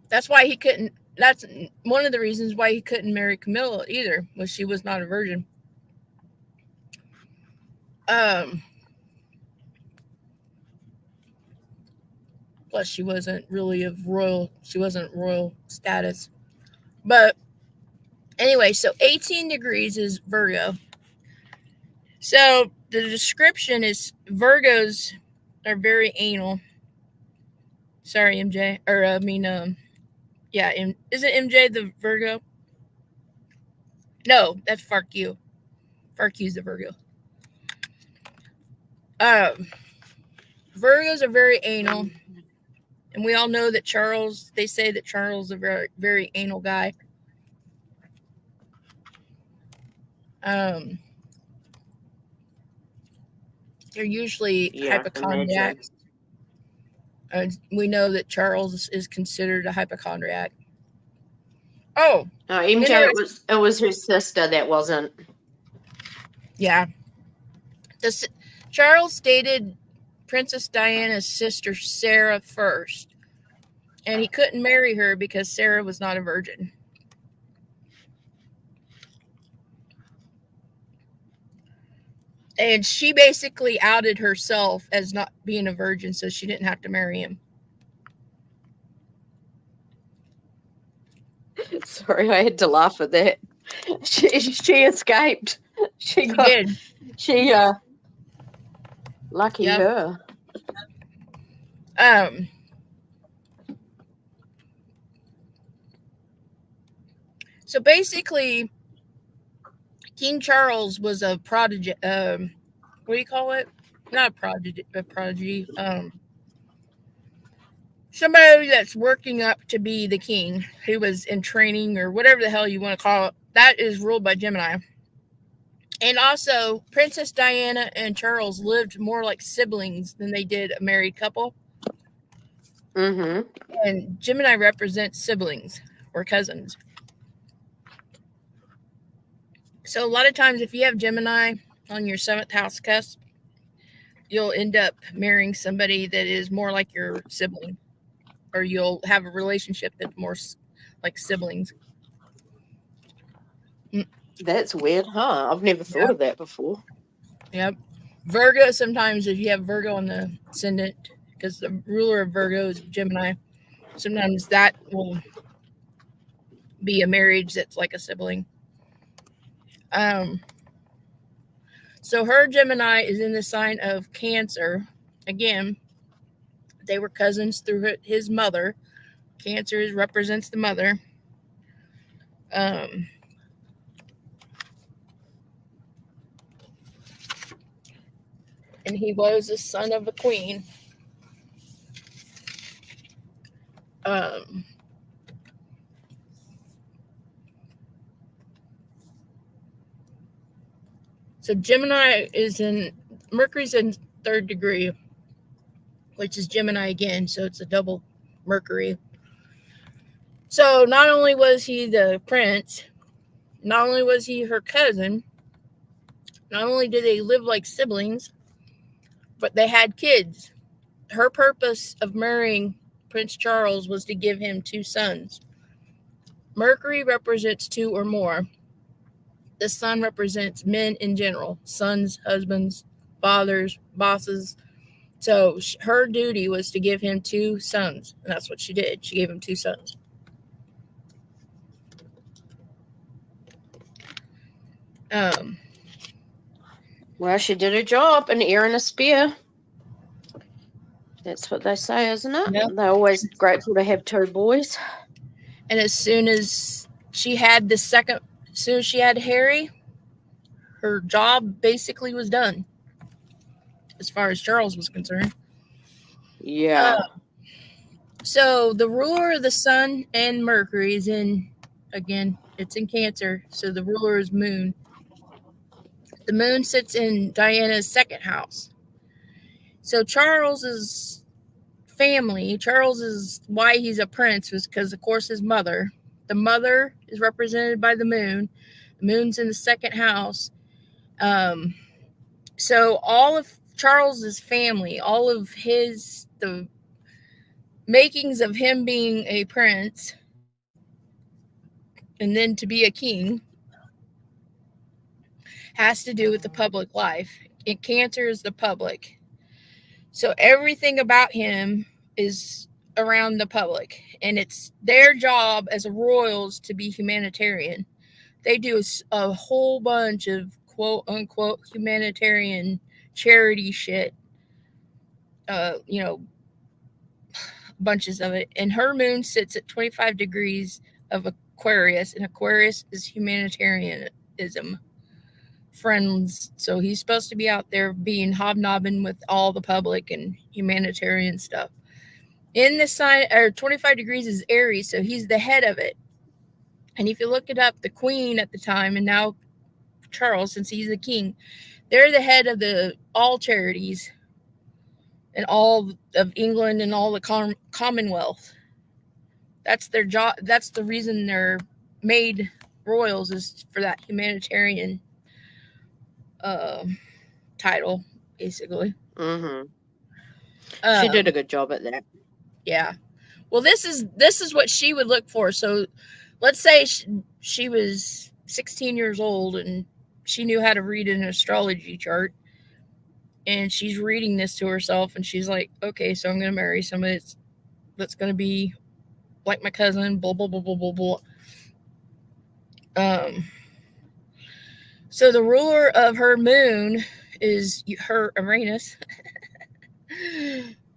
That's why he couldn't. That's one of the reasons why he couldn't marry Camilla either, was she was not a virgin. Plus, she wasn't really she wasn't royal status. But anyway, so 18 degrees is Virgo. So the description is Virgos are very anal. Sorry, MJ. Yeah, is it MJ the Virgo? No, that's Farq. Farq's the Virgo. Virgos are very anal, and we all know that Charles. They say that Charles is a very anal guy. Um, they're usually Yeah, I can imagine. hypochondriacs. We know that Charles is considered a hypochondriac. Oh, MJ, interesting. it was her sister that wasn't. Yeah, this, Charles dated Princess Diana's sister Sarah first, and he couldn't marry her because Sarah was not a virgin. And she basically outed herself as not being a virgin, so she didn't have to marry him. Sorry, I had to laugh at that. She escaped. She She got did. she lucky Yep. her. Um. So basically, King Charles was a prodigy. What do you call it? Not a prodigy. A prodigy. Somebody that's working up to be the king, who was in training or whatever the hell you want to call it. That is ruled by Gemini. And also, Princess Diana and Charles lived more like siblings than they did a married couple. Mm-hmm. And Gemini represents siblings or cousins. So a lot of times, if you have Gemini on your seventh house cusp, you'll end up marrying somebody that is more like your sibling, or you'll have a relationship that's more like siblings. That's weird, huh? I've never thought Yeah. of that before. Yep. Virgo, sometimes if you have Virgo on the ascendant, because the ruler of Virgo is Gemini, sometimes that will be a marriage that's like a sibling. Um, so her Gemini is in the sign of Cancer. Again, they were cousins through his mother. Cancer represents the mother. Um, and he was the son of a queen. Um, so Gemini is in Mercury's in third degree, which is Gemini again. So it's a double Mercury. So not only was he the prince, not only was he her cousin, not only did they live like siblings, but they had kids. Her purpose of marrying Prince Charles was to give him two sons. Mercury represents two or more. The sun represents men in general, sons, husbands, fathers, bosses. So her duty was to give him two sons, and that's what she did. She gave him two sons. Um, Well, she did her job, an ear and a spear. That's what they say, isn't it? yep. They're always grateful to have two boys. And as soon as she had the second, as soon as she had Harry, her job basically was done as far as Charles was concerned. Yeah. So the ruler of the sun and Mercury is in, again, it's in Cancer. So the ruler is Moon. The moon sits in Diana's second house. So Charles's family, Charles is why he's a prince was because, of course, his mother. The mother is represented by the moon. The moon's in the second house. Um, so all of Charles's family, all of the makings of him being a prince and then to be a king has to do with the public life. And Cancer is the public. So everything about him is around the public. And it's their job as royals to be humanitarian. They do a whole bunch of quote unquote humanitarian charity shit. You know, bunches of it. And her moon sits at 25 degrees of Aquarius, and Aquarius is humanitarianism. friends. So he's supposed to be out there being hobnobbing with all the public and humanitarian stuff. In the sign, or 25 degrees is Aries, so he's the head of it. And if you look it up, the queen at the time, and now Charles, since he's the king, they're the head of the all charities and all of England and all the Commonwealth. That's their job. That's the reason they're made royals, is for that humanitarian uh, title, basically. Mm-hmm. She did a good job at that. Yeah. Well, this is what she would look for. So, let's say she was 16 years old and she knew how to read an astrology chart, and she's reading this to herself, and she's like, okay, so I'm going to marry somebody that's going to be like my cousin, blah, blah, blah, blah, blah, blah. So the ruler of her moon is her Uranus,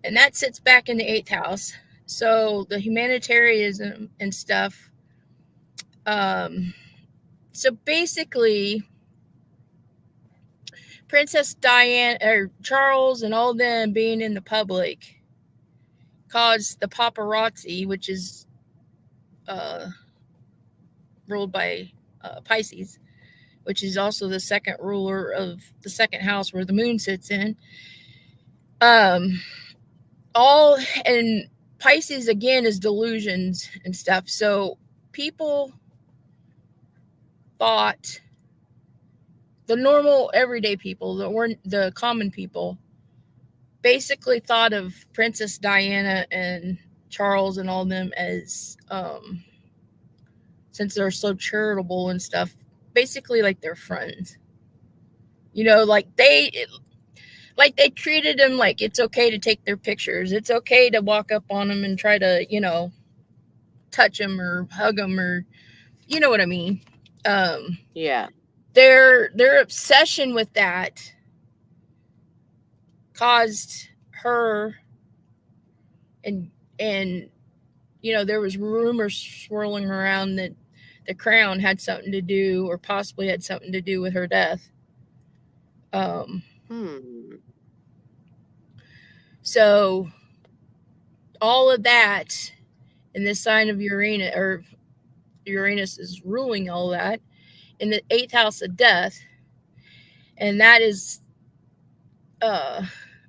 and that sits back in the 8th house. So the humanitarianism and stuff. So basically, Princess Diana or Charles and all them being in the public caused the paparazzi, which is ruled by Pisces, which is also the second ruler of the second house where the moon sits in. All and Pisces again is delusions and stuff. So people thought, the normal everyday people, the common people, basically thought of Princess Diana and Charles and all of them as, since they're so charitable and stuff, basically like they're friends. Like they treated them like it's okay to take their pictures. It's okay to walk up on them and try to, touch them or hug them, or you know what I mean. Yeah. Their obsession with that caused her, and there was rumors swirling around that the crown had something to do, or possibly had something to do with her death. So all of that, in this sign of Uranus, or Uranus is ruling all that in the 8th house of death, and that is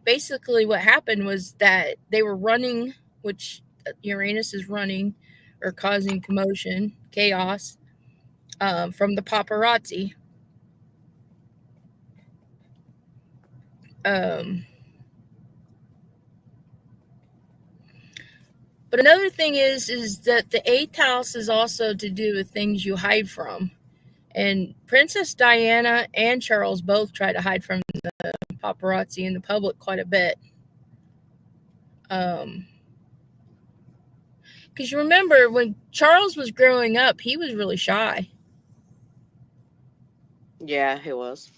basically what happened was that they were running, which Uranus is running or causing commotion, chaos, from the paparazzi. But another thing is that the 8th house is also to do with things you hide from. And Princess Diana and Charles both try to hide from the paparazzi in the public quite a bit. Because you remember when Charles was growing up, he was really shy. Yeah, he was.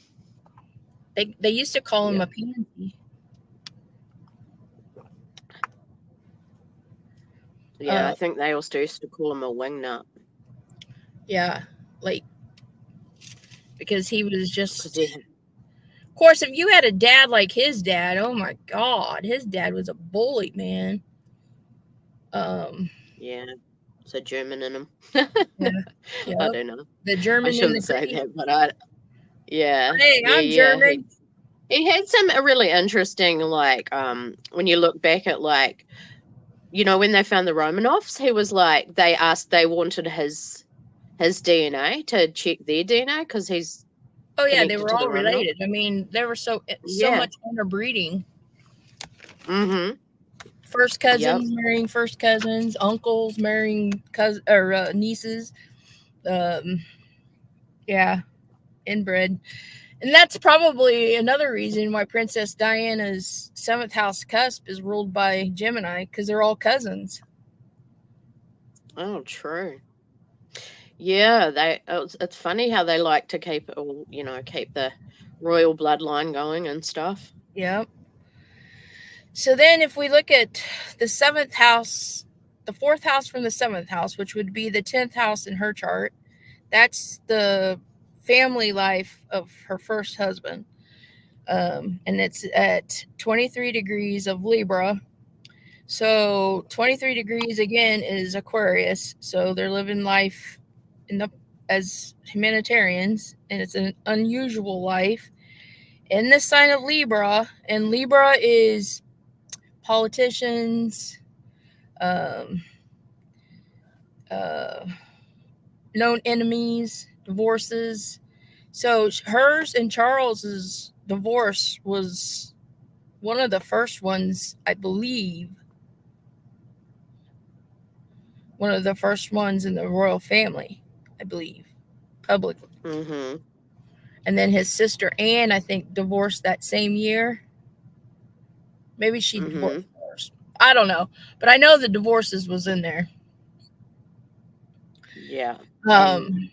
They used to call him a pansy. Yeah, I think they also used to call him a wingnut. Yeah, because he was just... Of course, if you had a dad like his dad, oh my God, his dad was a bully, man. Yeah, it's a German in him. Yeah, I don't know. The German. I shouldn't say that, but Hey, I'm German. He had some really interesting, when you look back at, when they found the Romanovs, he was like, they wanted his DNA to check their DNA because he's... Oh yeah, they were all related. I mean, there were so much interbreeding. Mm-hmm. First cousins marrying first cousins, uncles marrying nieces. Yeah, inbred. And that's probably another reason why Princess Diana's 7th house cusp is ruled by Gemini, because they're all cousins. Oh, true. Yeah, it's funny how they like to keep the royal bloodline going and stuff. Yep. So then if we look at the 7th house, the 4th house from the 7th house, which would be the 10th house in her chart, that's the family life of her first husband. And it's at 23 degrees of Libra. So 23 degrees again is Aquarius. So they're living life in the as humanitarians, and it's an unusual life in the sign of Libra. And Libra is politicians, um, uh, known enemies, divorces. So hers and Charles's divorce was one of the first ones, I believe, one of the first ones in the royal family, I believe, publicly. Mm-hmm. And then his sister Anne, I think, divorced that same year. Maybe she Mm-hmm. divorced first. I don't know, but I know the divorces was in there. Yeah. And Um,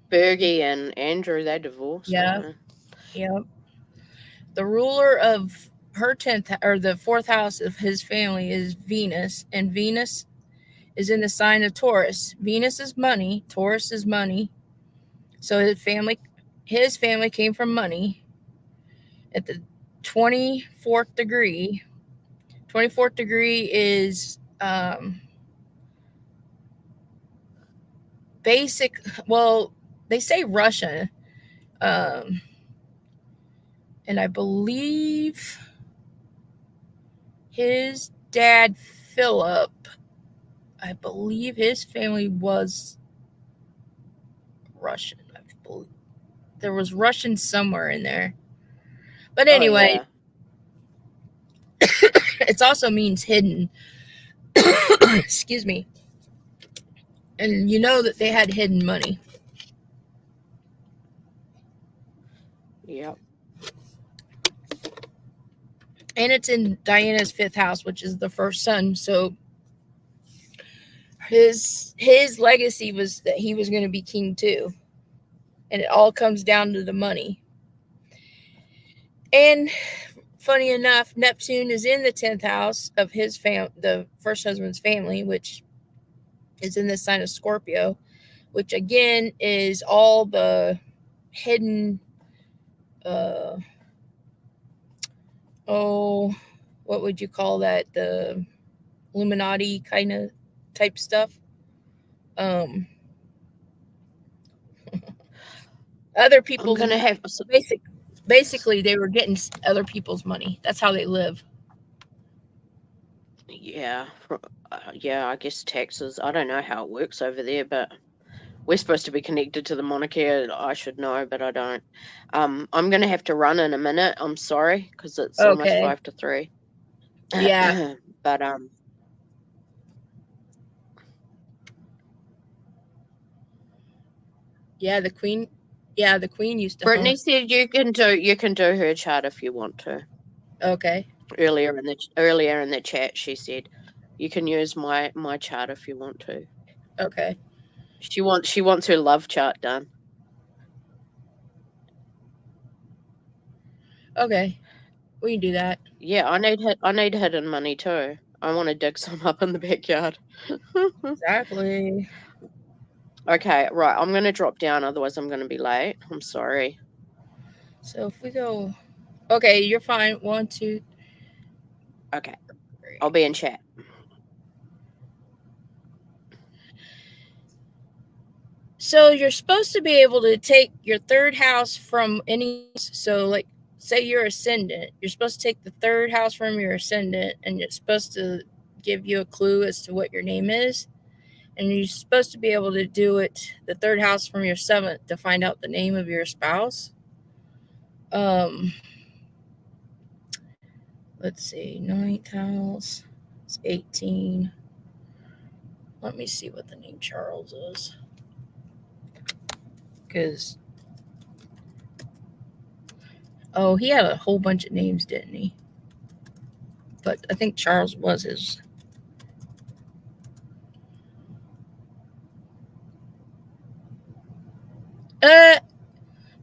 Bergie and Andrew, they divorced, yeah, didn't they? yeah. The ruler of her 10th or the fourth house of his family is Venus, and Venus is in the sign of Taurus. Venus is money, Taurus is money. So his family came from money at the 24th degree. 24th degree is basic. Well, they say Russia, um, and I believe his dad Philip. I believe his family was Russian. I believe there was Russian somewhere in there. But Oh, anyway, yeah. it also means hidden. Excuse me. And you know that they had hidden money. Yep. And it's in Diana's fifth house, which is the first son. So his legacy was that he was going to be king too, and it all comes down to the money. And funny enough, Neptune is in the 10th house of the first husband's family, which is in the sign of Scorpio, which again is all the hidden, uh, oh, what would you call that? The Illuminati kind of type stuff. Um, other I'm people's going to have, basic, basically they were getting other people's money. That's how they live. yeah, yeah, I guess taxes. I don't know how it works over there, but we're supposed to be connected to the monarchy. I should know, but I don't. I'm going to have to run in a minute. I'm sorry, because it's almost Okay. 5 to 3. Yeah. But Yeah. The queen. Yeah, the queen used to hunt. Brittany said you can do her chart if you want to. Okay. Earlier in the chat, she said you can use my chart if you want to. Okay. She wants her love chart done. Okay. We can do that. Yeah, I need hidden money too. I want to dig some up in the backyard. Exactly. Okay, right. I'm gonna drop down, otherwise I'm gonna be late. I'm sorry. So if we go, okay, you're fine. One, two, Okay, I'll three. be in chat. So you're supposed to be able to take your third house from any. So like, say you're ascendant, you're supposed to take the third house from your ascendant, and it's supposed to give you a clue as to what your name is. And you're supposed to be able to do it the third house from your seventh to find out the name of your spouse. Um, let's see, ninth house. It's 18. Let me see what the name Charles is. Because, oh, he had a whole bunch of names, didn't he? But I think Charles was his. Uh,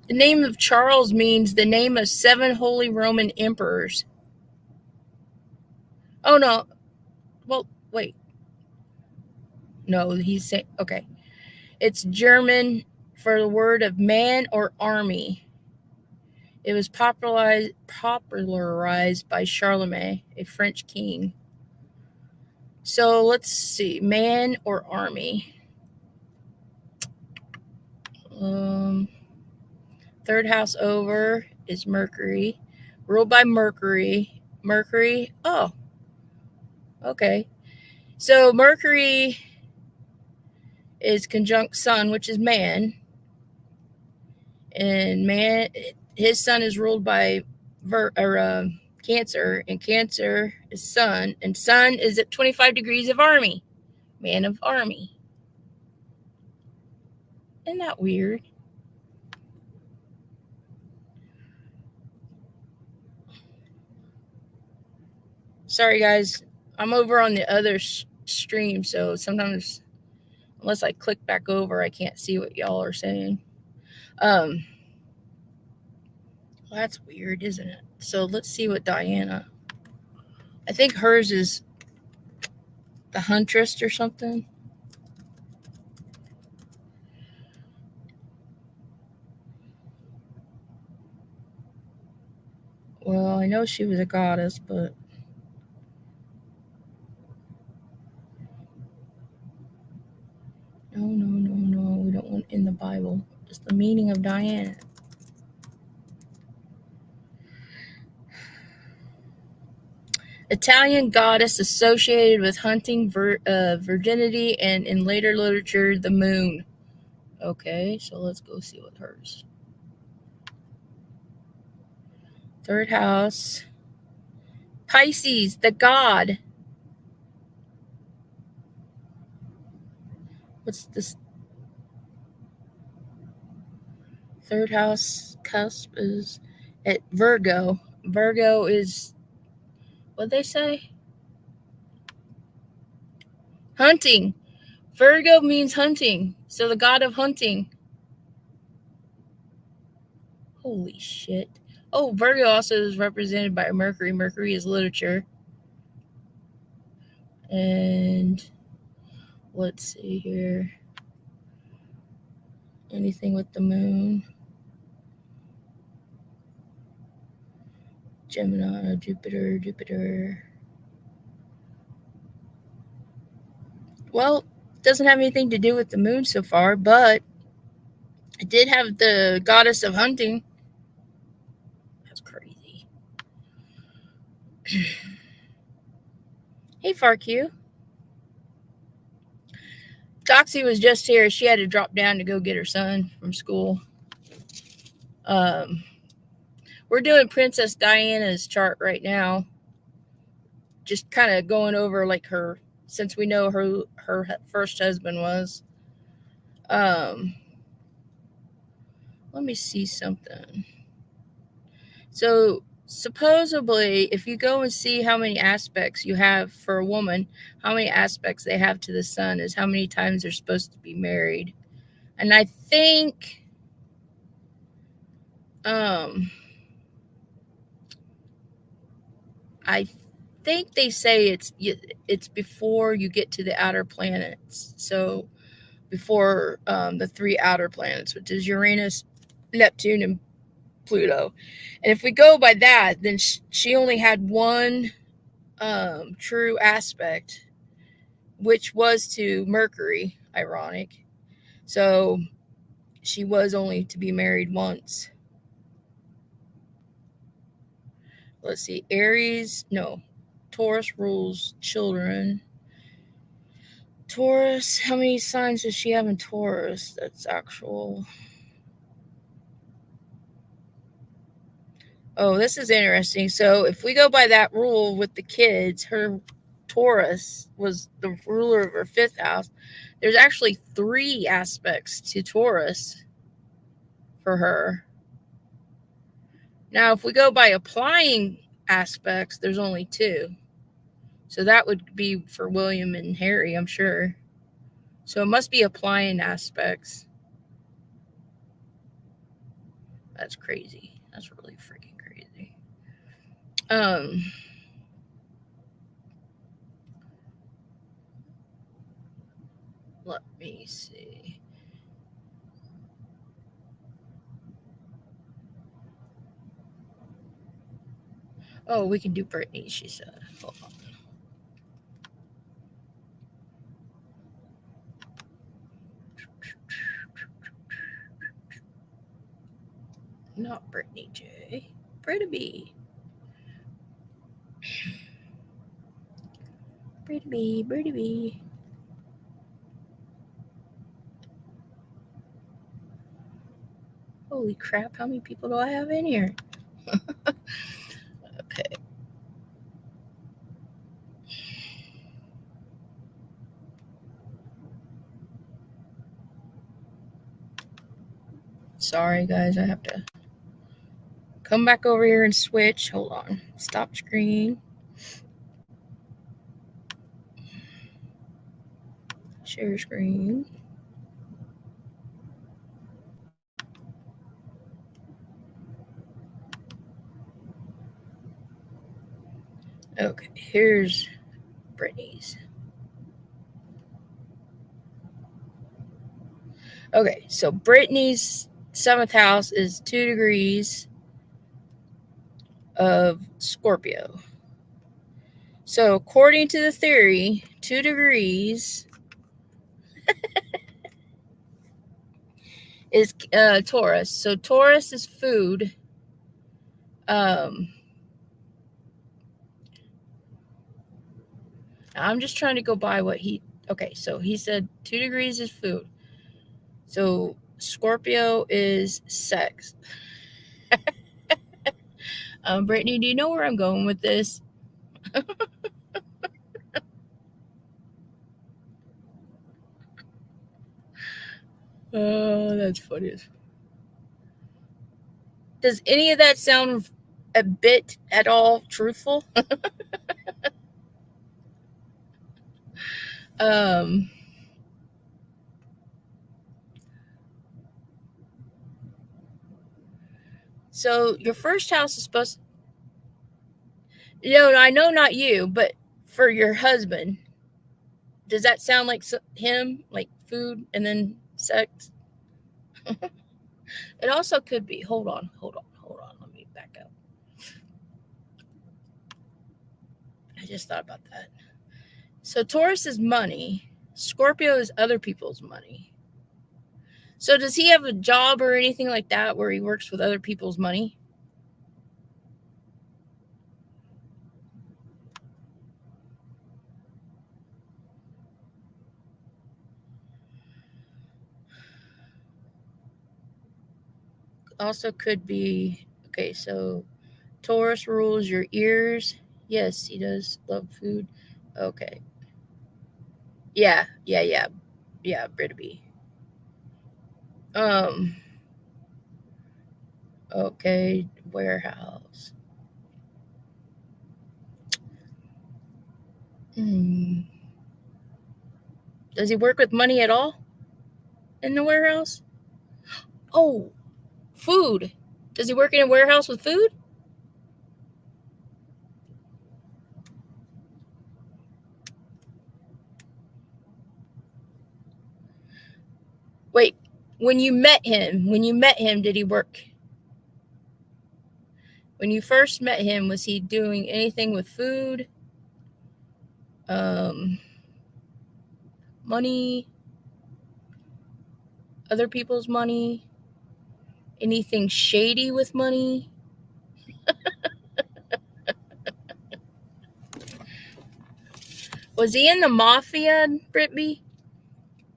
the name of Charles means the name of 7 Holy Roman emperors. Oh, no. Well, wait. No, he's saying, okay. It's German for the word of man or army. It was popularized by Charlemagne, a French king. So let's see, man or army. Third house over is Mercury, ruled by Mercury. Mercury, oh, okay. So Mercury is conjunct Sun, which is man, and man, his Sun is ruled by Cancer, and Cancer is Sun, and Sun is at 25 degrees of Army, man of Army. Isn't that weird? Sorry, guys. I'm over on the other stream, so sometimes, unless I click back over, I can't see what y'all are saying. Well, that's weird, isn't it? So let's see what Diana. I think hers is the Huntress or something. Well, I know she was a goddess, but no. We don't want in the Bible. Just the meaning of Diana. Italian goddess associated with hunting, virginity, and in later literature, the moon. Okay, so let's go see what hers. Third house. Pisces, the god. What's this? Third house cusp is at Virgo. Virgo is, what'd they say? Hunting. Virgo means hunting. So the god of hunting. Holy shit. Oh, Virgo also is represented by Mercury. Mercury is literature. And let's see here. Anything with the moon? Gemini, Jupiter. Well, it doesn't have anything to do with the moon so far, but it did have the goddess of hunting. That's crazy. Hey, FarQ. Doxy was just here. She had to drop down to go get her son from school. We're doing Princess Diana's chart right now. Just kind of going over like her, since we know who her first husband was. Let me see something. So supposedly, if you go and see how many aspects you have for a woman, how many aspects they have to the sun is how many times they're supposed to be married. And I think they say it's before you get to the outer planets. So before the three outer planets, which is Uranus, Neptune, and Pluto. And if we go by that, then she only had one true aspect, which was to Mercury. Ironic. So she was only to be married once. Let's see. Taurus rules children. Taurus, how many signs does she have in Taurus? That's actual. Oh, this is interesting. So if we go by that rule with the kids, her Taurus was the ruler of her fifth house. There's actually 3 aspects to Taurus for her. Now, if we go by applying aspects, there's only 2. So that would be for William and Harry, I'm sure. So it must be applying aspects. That's crazy. That's really freaking crazy. Let me see. Oh, we can do Brittany, she said. Hold on. Not Brittany J. Britta B. Britta B. Britta B. Holy crap, how many people do I have in here? Okay. Sorry, guys, I have to come back over here and switch. Hold on. Stop screen. Share screen. Okay, here's Brittany's. Okay, so Brittany's 7th house is 2 degrees of Scorpio. So according to the theory, 2 degrees is Taurus. So Taurus is food. I'm just trying to go by what he... Okay, so he said 2 degrees is food. So Scorpio is sex. Brittany, do you know where I'm going with this? Oh, that's funny. Does any of that sound a bit at all truthful? So your first house is supposed to... No, I know not you, but for your husband, does that sound like him, like food and then sex? It also could be. Hold on. Let me back up. I just thought about that. So Taurus is money. Scorpio is other people's money. So does he have a job or anything like that where he works with other people's money? Also could be... Okay, so Taurus rules your ears. Yes, he does love food. Okay. Yeah, Britta B. Okay, warehouse. Does he work with money at all in the warehouse? Oh, food. Does he work in a warehouse with food? Wait, when you met him, did he work? When you first met him, was he doing anything with food? Money? Other people's money? Anything shady with money? Was he in the mafia, Britby?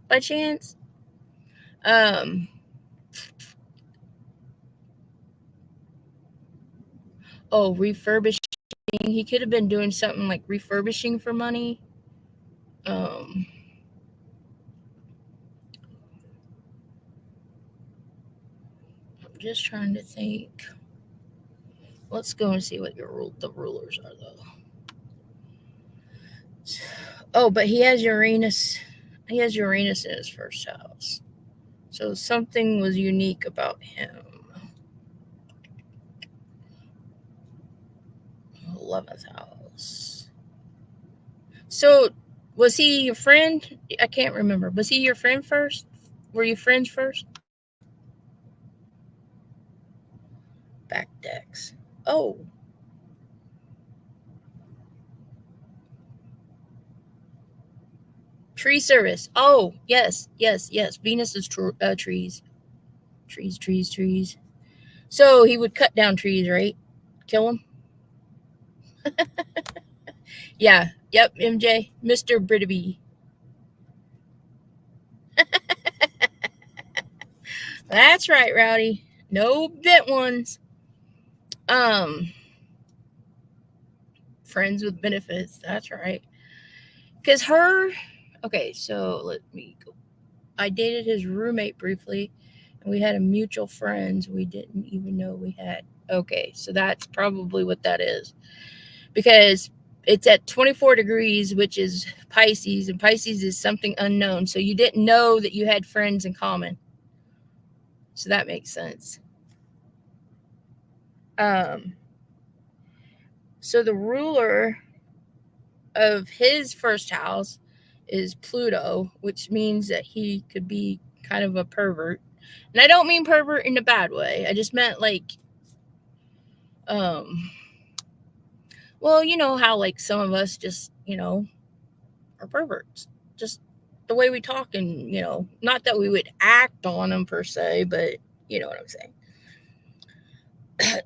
By chance? Oh, refurbishing. He could have been doing something like refurbishing for money. I'm just trying to think. Let's go and see what the rulers are, though. Oh, but he has Uranus. He has Uranus in his first house. So something was unique about him. 11th house. So was he your friend? I can't remember. Was he your friend first? Were you friends first? Back decks. Oh. Tree service. Oh, yes, yes, yes. Venus is trees. Trees, trees, trees. So he would cut down trees, right? Kill them? Yeah. Yep, MJ. Mr. Britterby. That's right, Rowdy. No bent ones. Um, Friends with benefits. That's right. Because her. Okay, so let me go. I dated his roommate briefly, and we had a mutual friends we didn't even know we had. Okay, so that's probably what that is. Because it's at 24 degrees, which is Pisces, and Pisces is something unknown. So you didn't know that you had friends in common. So that makes sense. Um, so the ruler of his first house is Pluto, which means that he could be kind of a pervert. And I don't mean pervert in a bad way. I just meant like, um, well, you know how like some of us just, are perverts. Just the way we talk, and not that we would act on them per se, but you know what I'm saying.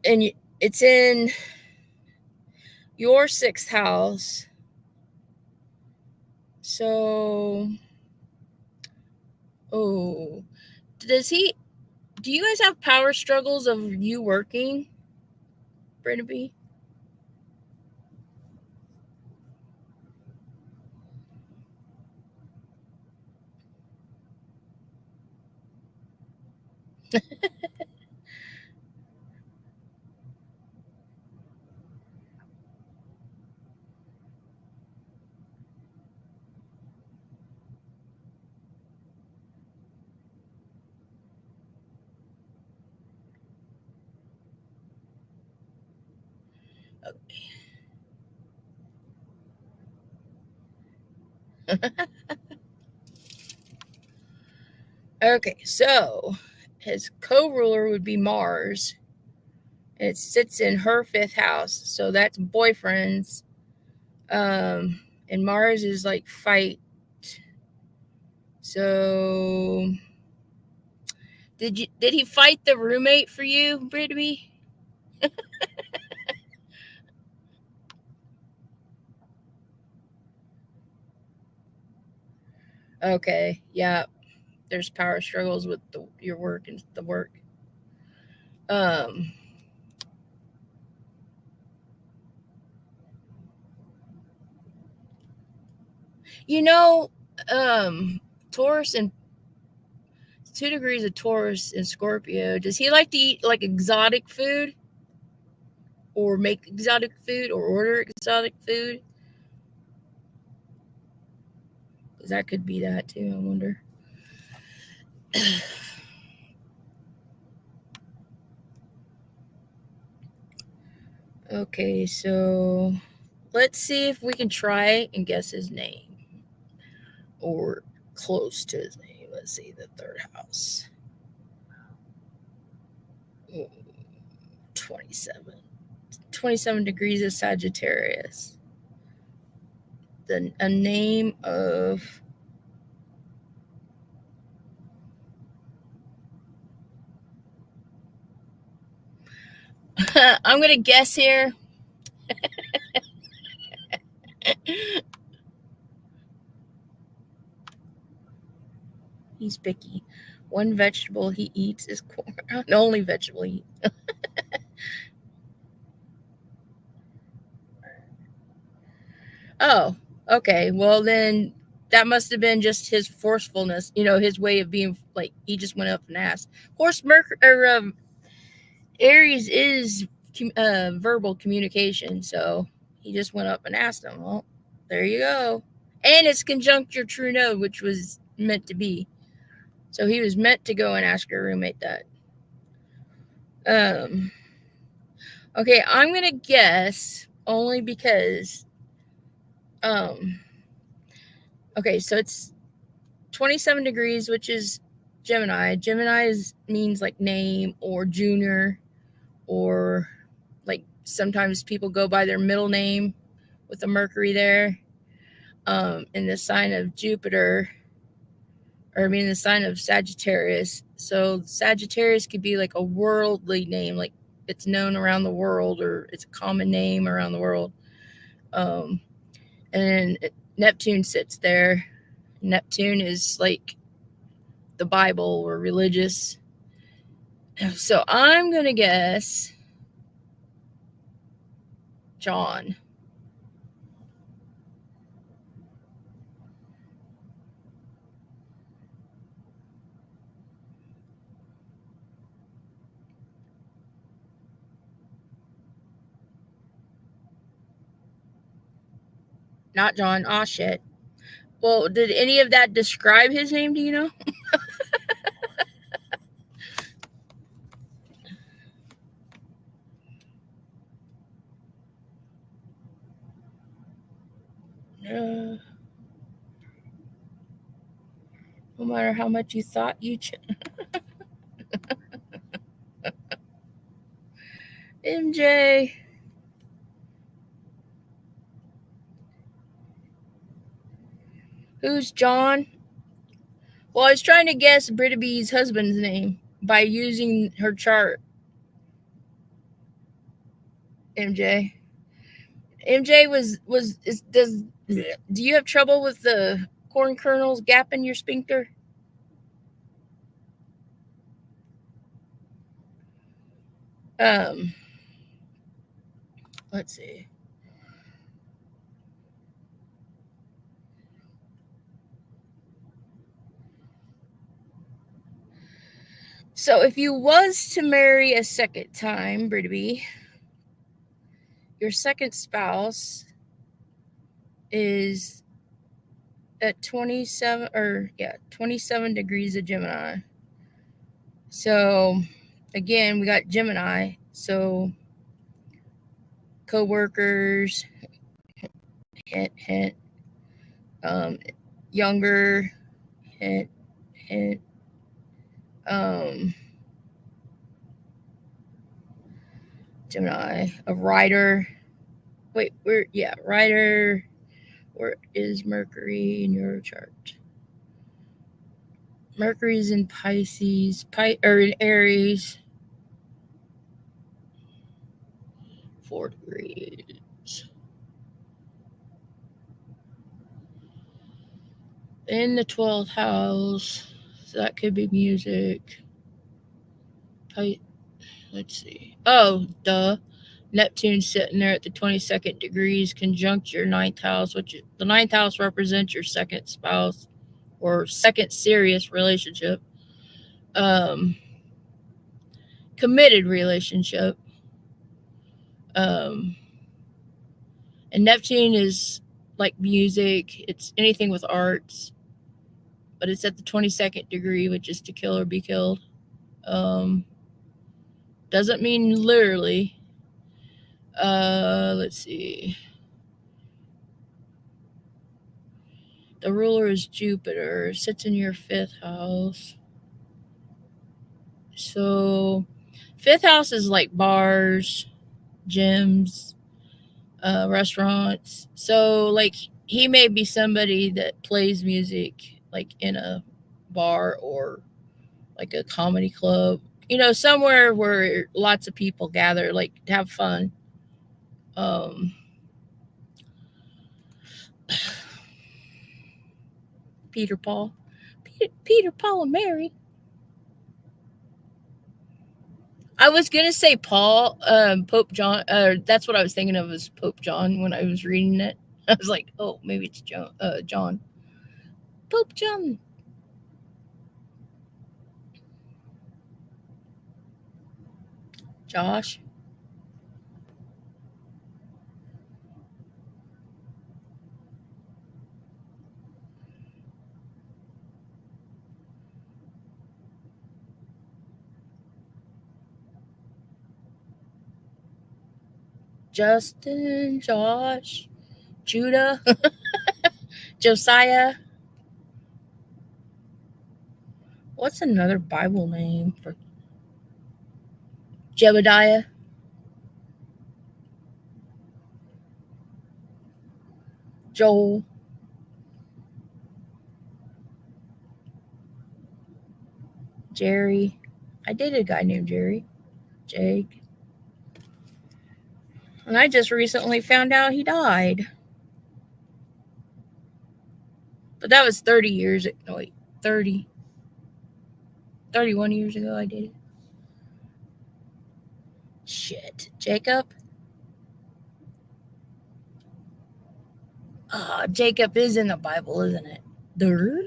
And it's in your sixth house. So, oh, does he? Do you guys have power struggles of you working, Brittany? Okay, so his co-ruler would be Mars, and it sits in her fifth house. So that's boyfriends. And Mars is like fight. So did he fight the roommate for you, Brittany? Okay, yeah. There's power struggles with your work and the work. Um, you know, Taurus and 2 degrees of Taurus in Scorpio. Does he like to eat like exotic food, or make exotic food, or order exotic food? Because that could be that too. I wonder. Okay, so let's see if we can try and guess his name, or close to his name. Let's see, the third house. Ooh, 27. 27 degrees of Sagittarius. A name of. I'm going to guess here. He's picky. One vegetable he eats is corn. The only vegetable he eats. Oh, okay. Well, then that must have been just his forcefulness, his way of being like, he just went up and asked. Of course, Aries is verbal communication, so he just went up and asked him. Well, there you go. And it's conjunct your true node, which was meant to be. So he was meant to go and ask your roommate that. Um, okay, I'm gonna guess only because. Um, okay, so it's 27 degrees, which is Gemini. Gemini means like name or junior, or like sometimes people go by their middle name with the Mercury there. in the sign of Jupiter, or I mean the sign of Sagittarius. So Sagittarius could be like a worldly name, like it's known around the world, or it's a common name around the world. And Neptune sits there. Neptune is like the Bible or religious. So I'm gonna guess John. Not John. Aw, shit. Well, did any of that describe his name? Do you know? No. No matter how much you thought you. MJ. Who's John? Well, I was trying to guess Brittaby's husband's name by using her chart. MJ. MJ does. Do you have trouble with the corn kernels gap in your sphincter? Um. Let's see. So if you was to marry a second time, Brittaby, your second spouse is at 27 degrees of Gemini. So again, we got Gemini. So co-workers, hint, hint. Younger, hint, hint. Gemini, a writer. Wait, writer. Where is Mercury in your chart? Mercury's in Pisces, or in Aries. 4 degrees. In the 12th house. So that could be music. Let's see. Oh, duh. Neptune's sitting there at the 22nd degrees, conjunct your 9th house, which the 9th house represents your second spouse or second serious relationship. Committed relationship. And Neptune is like music, it's anything with arts, but it's at the 22nd degree, which is to kill or be killed. Doesn't mean literally. Let's see. The ruler is Jupiter, sits in your 5th house. So 5th house is like bars, gyms, restaurants. So like he may be somebody that plays music like in a bar or like a comedy club, somewhere where lots of people gather, like to have fun. Peter Paul, Peter Paul and Mary. I was gonna say Paul, Pope John. That's what I was thinking of as Pope John when I was reading it. I was like, oh, maybe it's John. Pope John. Josh. Justin, Josh, Judah, Josiah. What's another Bible name for Jebediah? Joel. Jerry. I dated a guy named Jerry. Jake. And I just recently found out he died. But that was 30 years ago. No, wait, 30. 31 years ago I dated. Shit. Jacob? Jacob is in the Bible, isn't it? Durr.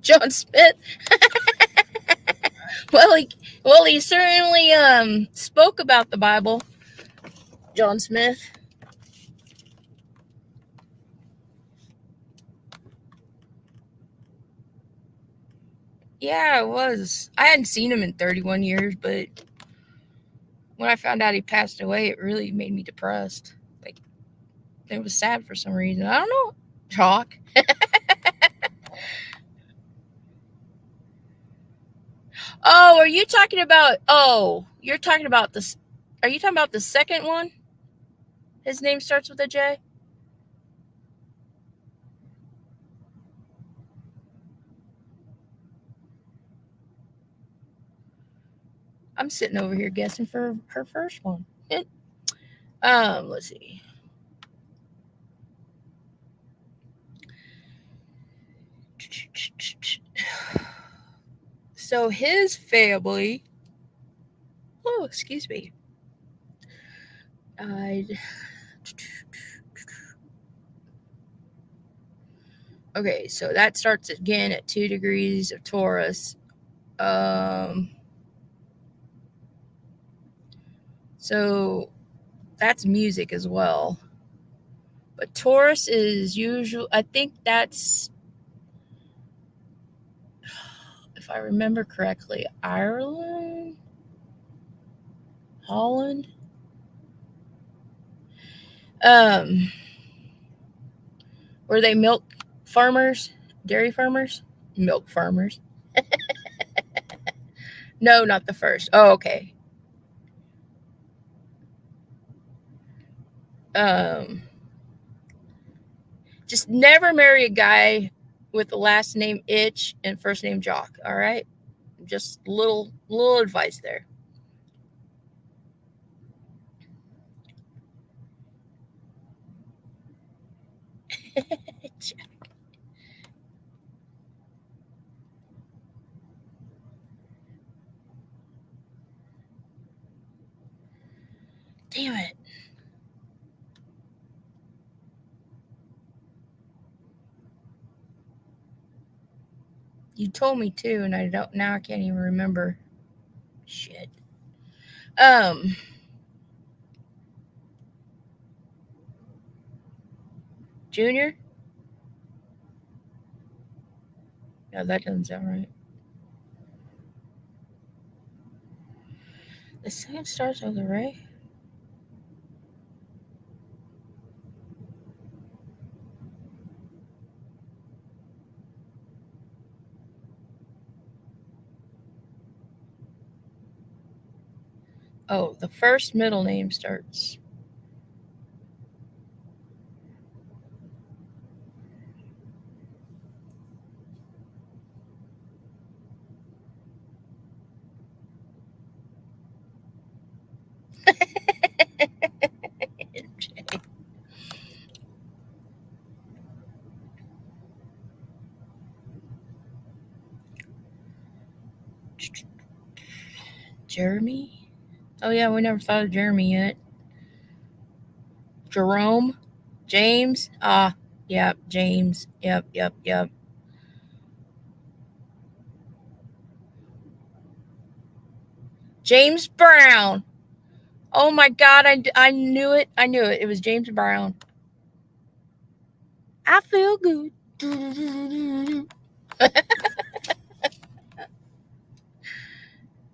John Smith. He certainly spoke about the Bible. John Smith. Yeah, it was. I hadn't seen him in 31 years, but when I found out he passed away, it really made me depressed. Like, it was sad for some reason. I don't know. Chalk. Oh, are you talking about? Oh, you're talking about this. Are you talking about the second one? His name starts with a J. I'm sitting over here guessing for her first one. Let's see. So his family. Oh, excuse me. Died. Okay, so that starts again at 2 degrees of Taurus. So that's music as well. But Taurus is usual. I think that's, if I remember correctly, Ireland, Holland. Were they milk farmers, dairy farmers, milk farmers? No, not the first. Oh, okay. Um, just never marry a guy with the last name Itch and first name Jock. All right, just little advice there. Damn it! You told me too, and I don't. Now I can't even remember. Shit. Junior. No, that doesn't sound right. The second starts with a Ray. Oh, the first middle name starts. Jeremy? Oh, yeah, we never thought of Jeremy yet. Jerome? James? Yep, James. Yep. James Brown. Oh my God, I knew it. I knew it. It was James Brown. I feel good.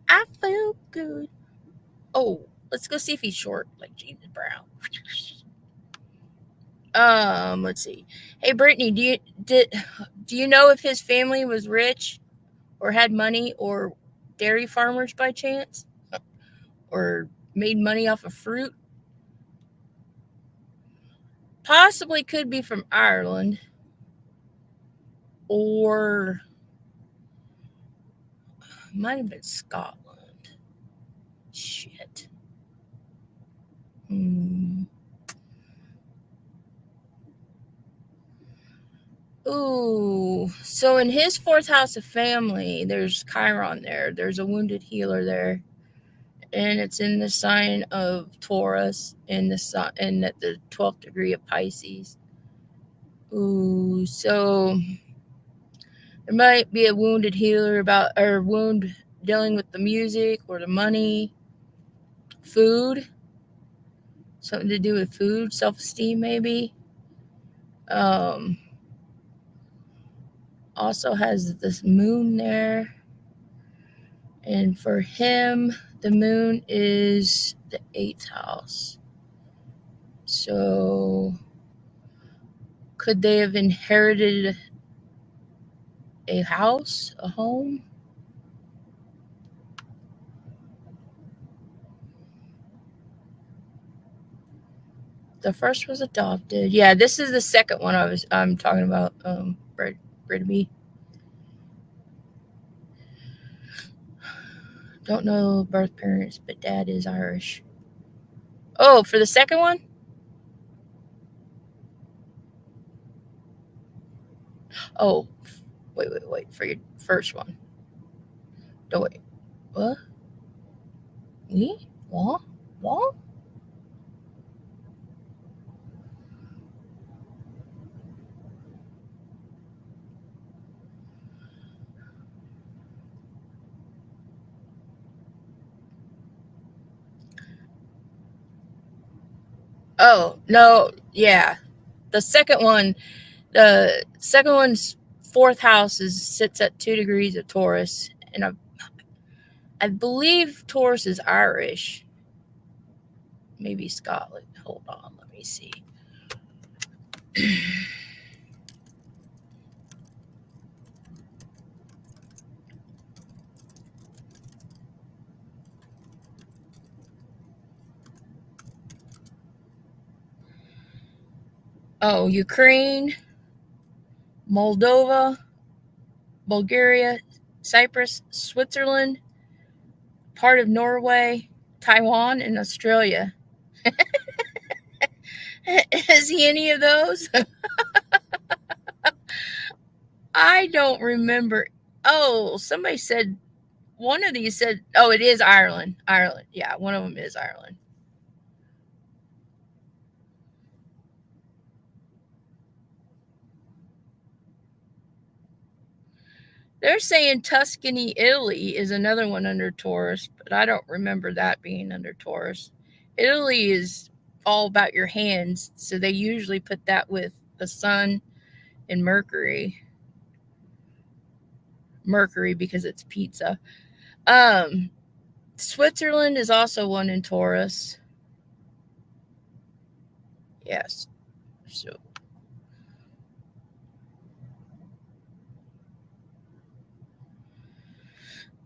I feel good. Oh, let's go see if he's short like James Brown. Let's see. Hey, Brittany, do you know if his family was rich or had money or dairy farmers by chance? or made money off of fruit. Possibly could be from Ireland, or might have been Scotland. Shit. Ooh. So in his fourth house of family, there's Chiron there. There's a wounded healer there. And it's in the sign of Taurus and at the 12th degree of Pisces. Ooh, so there might be a wounded healer or wound dealing with the music or the money, food, something to do with food, self-esteem maybe. Also has this moon there. And for him, the moon is the 8th house. So could they have inherited a house, a home? The first was adopted. Yeah, this is the second one I'm talking about. Brittany. Don't know birth parents, but dad is Irish. Oh, for the second one? Oh, wait. For your first one. Don't wait. What? Me? What? What? Oh, no. Yeah. The second one's fourth house sits at 2 degrees of Taurus. And I believe Taurus is Irish. Maybe Scotland. Hold on. Let me see. Oh, Ukraine, Moldova, Bulgaria, Cyprus, Switzerland, part of Norway, Taiwan, and Australia. Is he any of those? I don't remember. Oh, somebody said, one of these said, oh, it is Ireland. Ireland. Yeah, one of them is Ireland. They're saying Tuscany, Italy is another one under Taurus, but I don't remember that being under Taurus. Italy is all about your hands, so they usually put that with the sun and Mercury. Mercury because it's pizza. Switzerland is also one in Taurus. Yes. So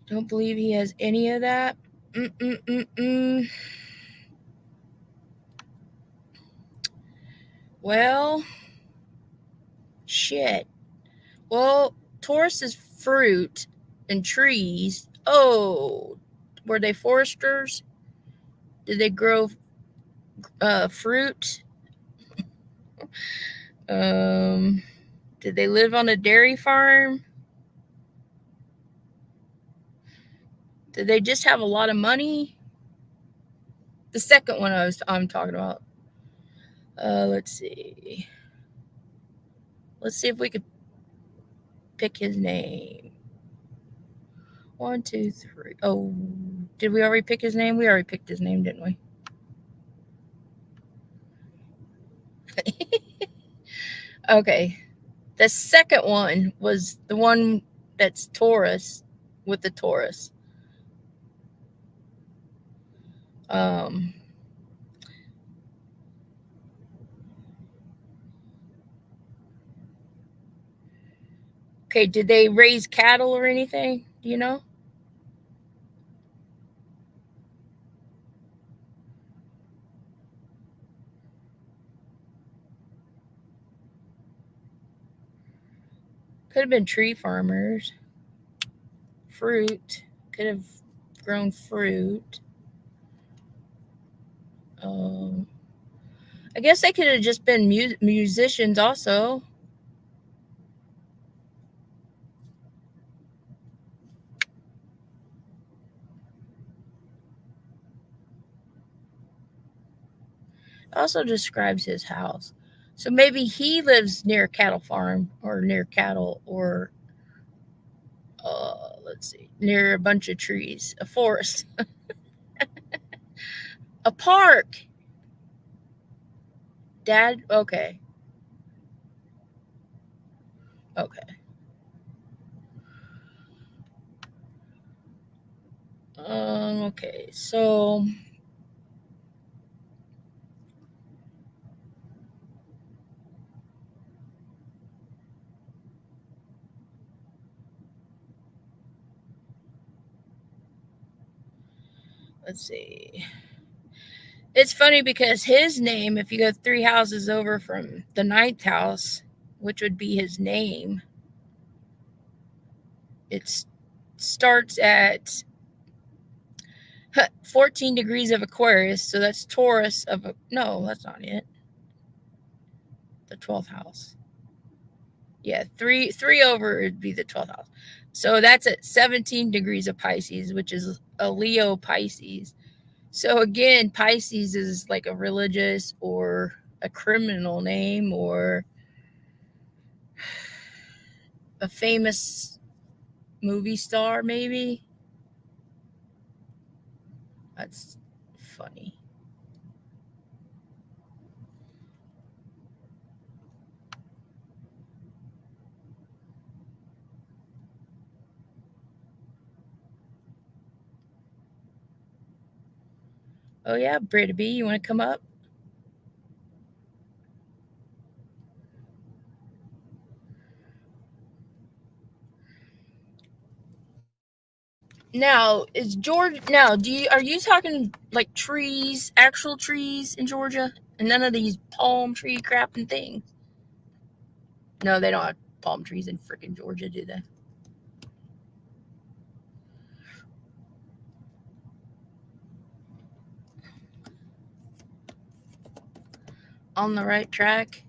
don't believe he has any of that. Well, shit. Well, Taurus is fruit and trees. Oh, were they foresters? Did they grow fruit? Did they live on a dairy farm? Did they just have a lot of money? The second one I'm talking about. Let's see. Let's see if we could pick his name. 1, 2, 3. Oh, did we already pick his name? We already picked his name, didn't we? Okay. The second one was the one that's Taurus with the Taurus. Okay, did they raise cattle or anything? Do you know? Could have been tree farmers. Fruit. Could have grown fruit. Um, I guess they could have just been musicians also. Also describes his house. So maybe he lives near a cattle farm or near cattle or let's see, near a bunch of trees, a forest, a park. Dad, okay, okay. Okay. So let's see. It's funny because his name, if you go 3 houses over from the ninth house, which would be his name, it starts at 14 degrees of Aquarius. So that's Taurus of a, no, that's not it. The 12th house. Yeah, three over would be the 12th house. So that's at 17 degrees of Pisces, which is a Leo Pisces. So again, Pisces is like a religious or a criminal name or a famous movie star, maybe. That's funny. Oh yeah, Britta B, you want to come up? Now is Georgia? Now, are you talking like trees, actual trees in Georgia, and none of these palm tree crap and things? No, they don't have palm trees in freaking Georgia, do they? On the right track.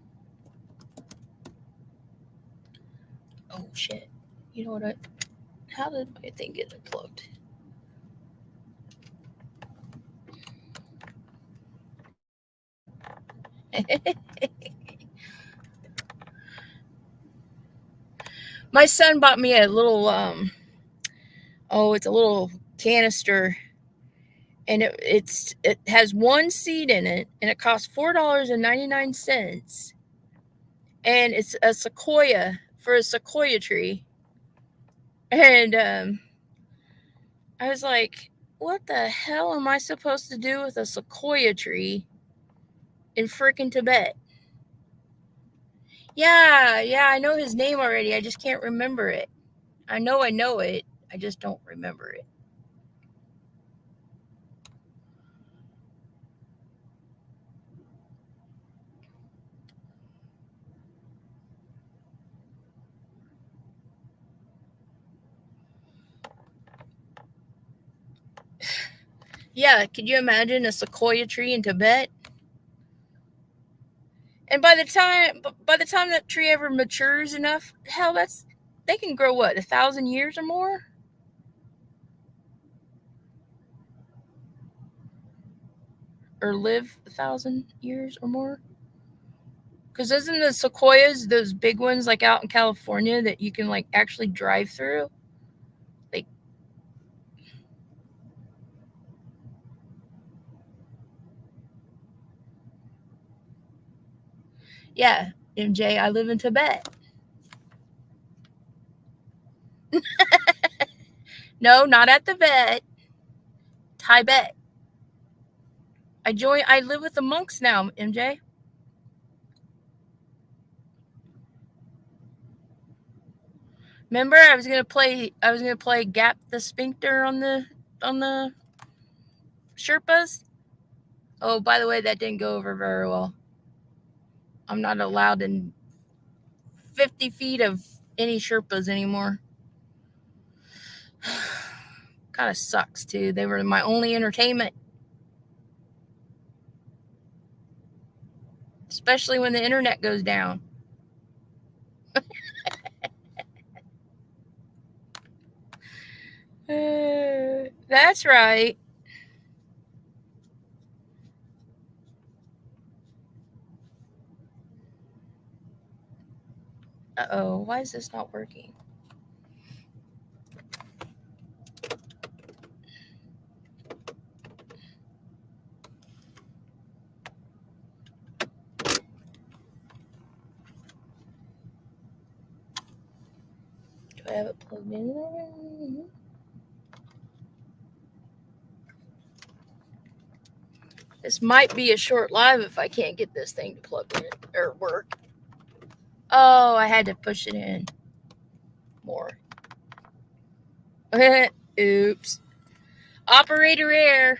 Oh shit! You know what? How did my thing get unplugged? My son bought me a little it's a little canister, and it has one seed in it, and it costs $4.99, and it's a sequoia for a sequoia tree, and I was like, what the hell am I supposed to do with a sequoia tree in freaking Tibet? Yeah, I know his name already. I just can't remember it. I know it. I just don't remember it. Yeah, could you imagine a sequoia tree in Tibet? And by the time that tree ever matures enough, hell, they can grow what 1,000 years or more, or live 1,000 years or more. Because isn't the sequoias those big ones like out in California that you can like actually drive through? Like, yeah, MJ, I live in Tibet. No, not at the vet. Tibet. I live with the monks now, MJ. Remember, I was gonna play Gap the Sphincter on the Sherpas. Oh, by the way, that didn't go over very well. I'm not allowed in 50 feet of any Sherpas anymore. Kind of sucks too. They were my only entertainment, especially when the internet goes down. That's right. Uh-oh, why is this not working? Do I have it plugged in? This might be a short live if I can't get this thing to plug in or work. Oh, I had to push it in more. Oops. Operator error.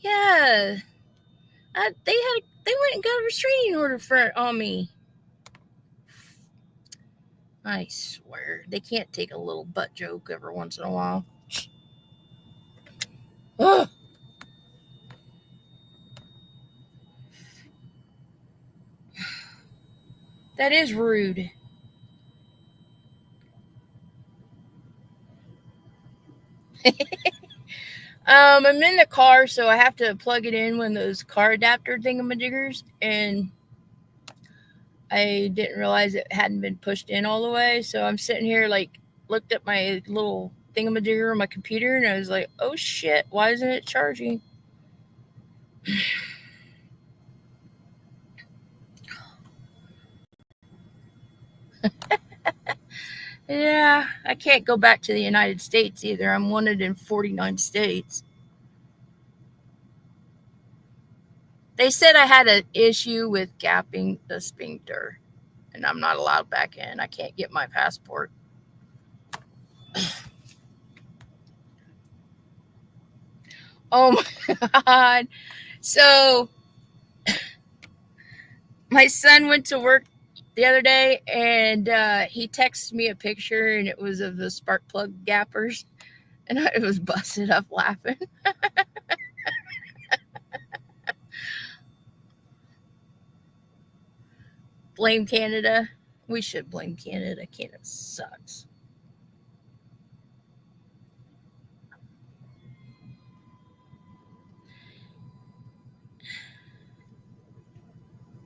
Yeah. They went and got a restraining order for it on me. I swear, they can't take a little butt joke every once in a while. Ugh. That is rude. I'm in the car, so I have to plug it in when those car adapter thingamajiggers, and I didn't realize it hadn't been pushed in all the way. So I'm sitting here, like, looked at my little thingamajigger on my computer, and I was like, oh shit, why isn't it charging? Yeah, I can't go back to the United States either. I'm wanted in 49 states. They said I had an issue with gapping the sphincter, and I'm not allowed back in. I can't get my passport. Oh my God. So, my son went to work the other day, and he texted me a picture, and it was of the spark plug gappers, and I was busted up laughing. Blame Canada. We should blame Canada. Canada sucks.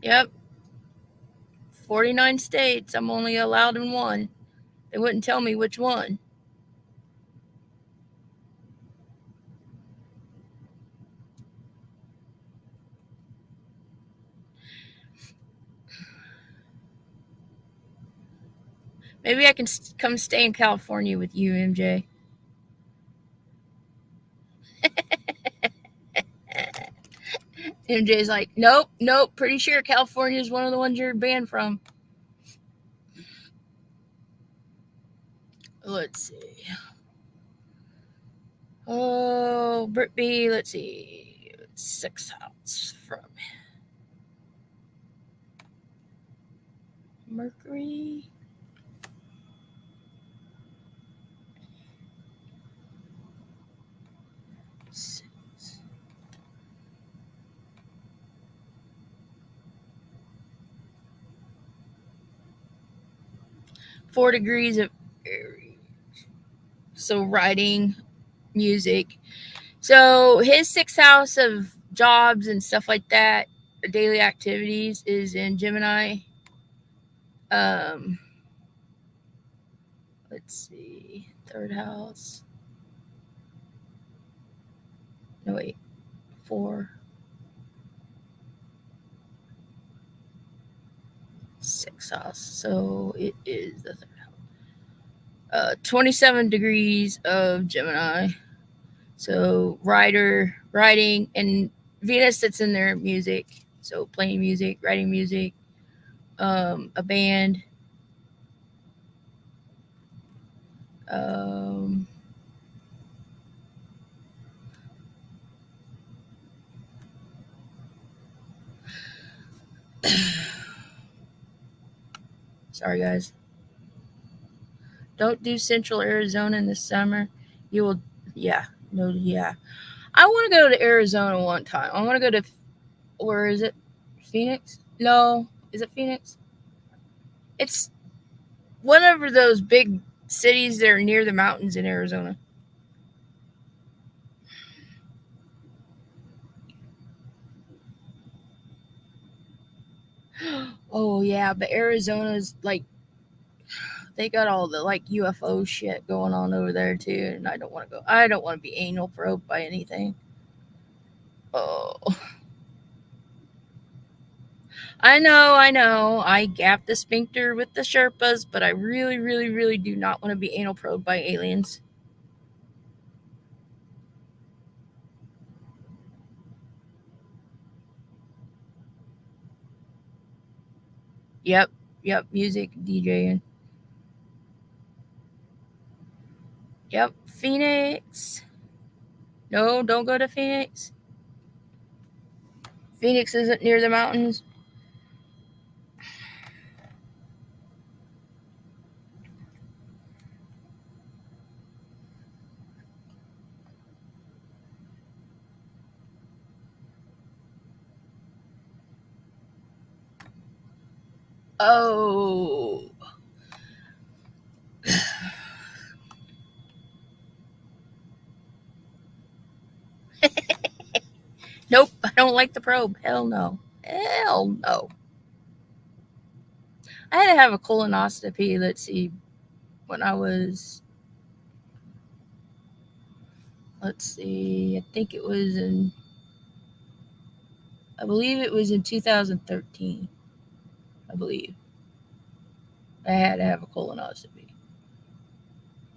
Yep, 49 states. I'm only allowed in one. They wouldn't tell me which one. Maybe I can come stay in California with you, MJ. MJ's like, nope, nope. Pretty sure California is one of the ones you're banned from. Let's see. Oh, Britt B. Let's see. 6 house from Mercury. Six. Four degrees of Aries. So writing, music. So his 6th house of jobs and stuff like that, daily activities, is in Gemini. Um, let's see. 3rd house. No, wait. 4. 6th house. So it is the 3rd house. 27 degrees of Gemini. So writing, and Venus sits in there, music. So playing music, writing music, a band. Um, Sorry, guys. Don't do Central Arizona in the summer. You will, yeah, no, yeah. I want to go to Arizona one time. I want to go to, where is it? Phoenix? No, is it Phoenix? It's one of those big cities that are near the mountains in Arizona. Oh yeah, but Arizona's like they got all the like UFO shit going on over there too, and I don't want to go. I don't want to be anal probed by anything. Oh, I know. I gapped the sphincter with the Sherpas, but I really, really, really do not want to be anal probed by aliens. Yep, yep, music DJing. Yep, Phoenix. No, don't go to Phoenix. Phoenix isn't near the mountains. Oh, nope, I don't like the probe. Hell no. Hell no. I had to have a colonoscopy, let's see, when I was, let's see, I believe it was in 2013. I believe. I had to have a colonoscopy.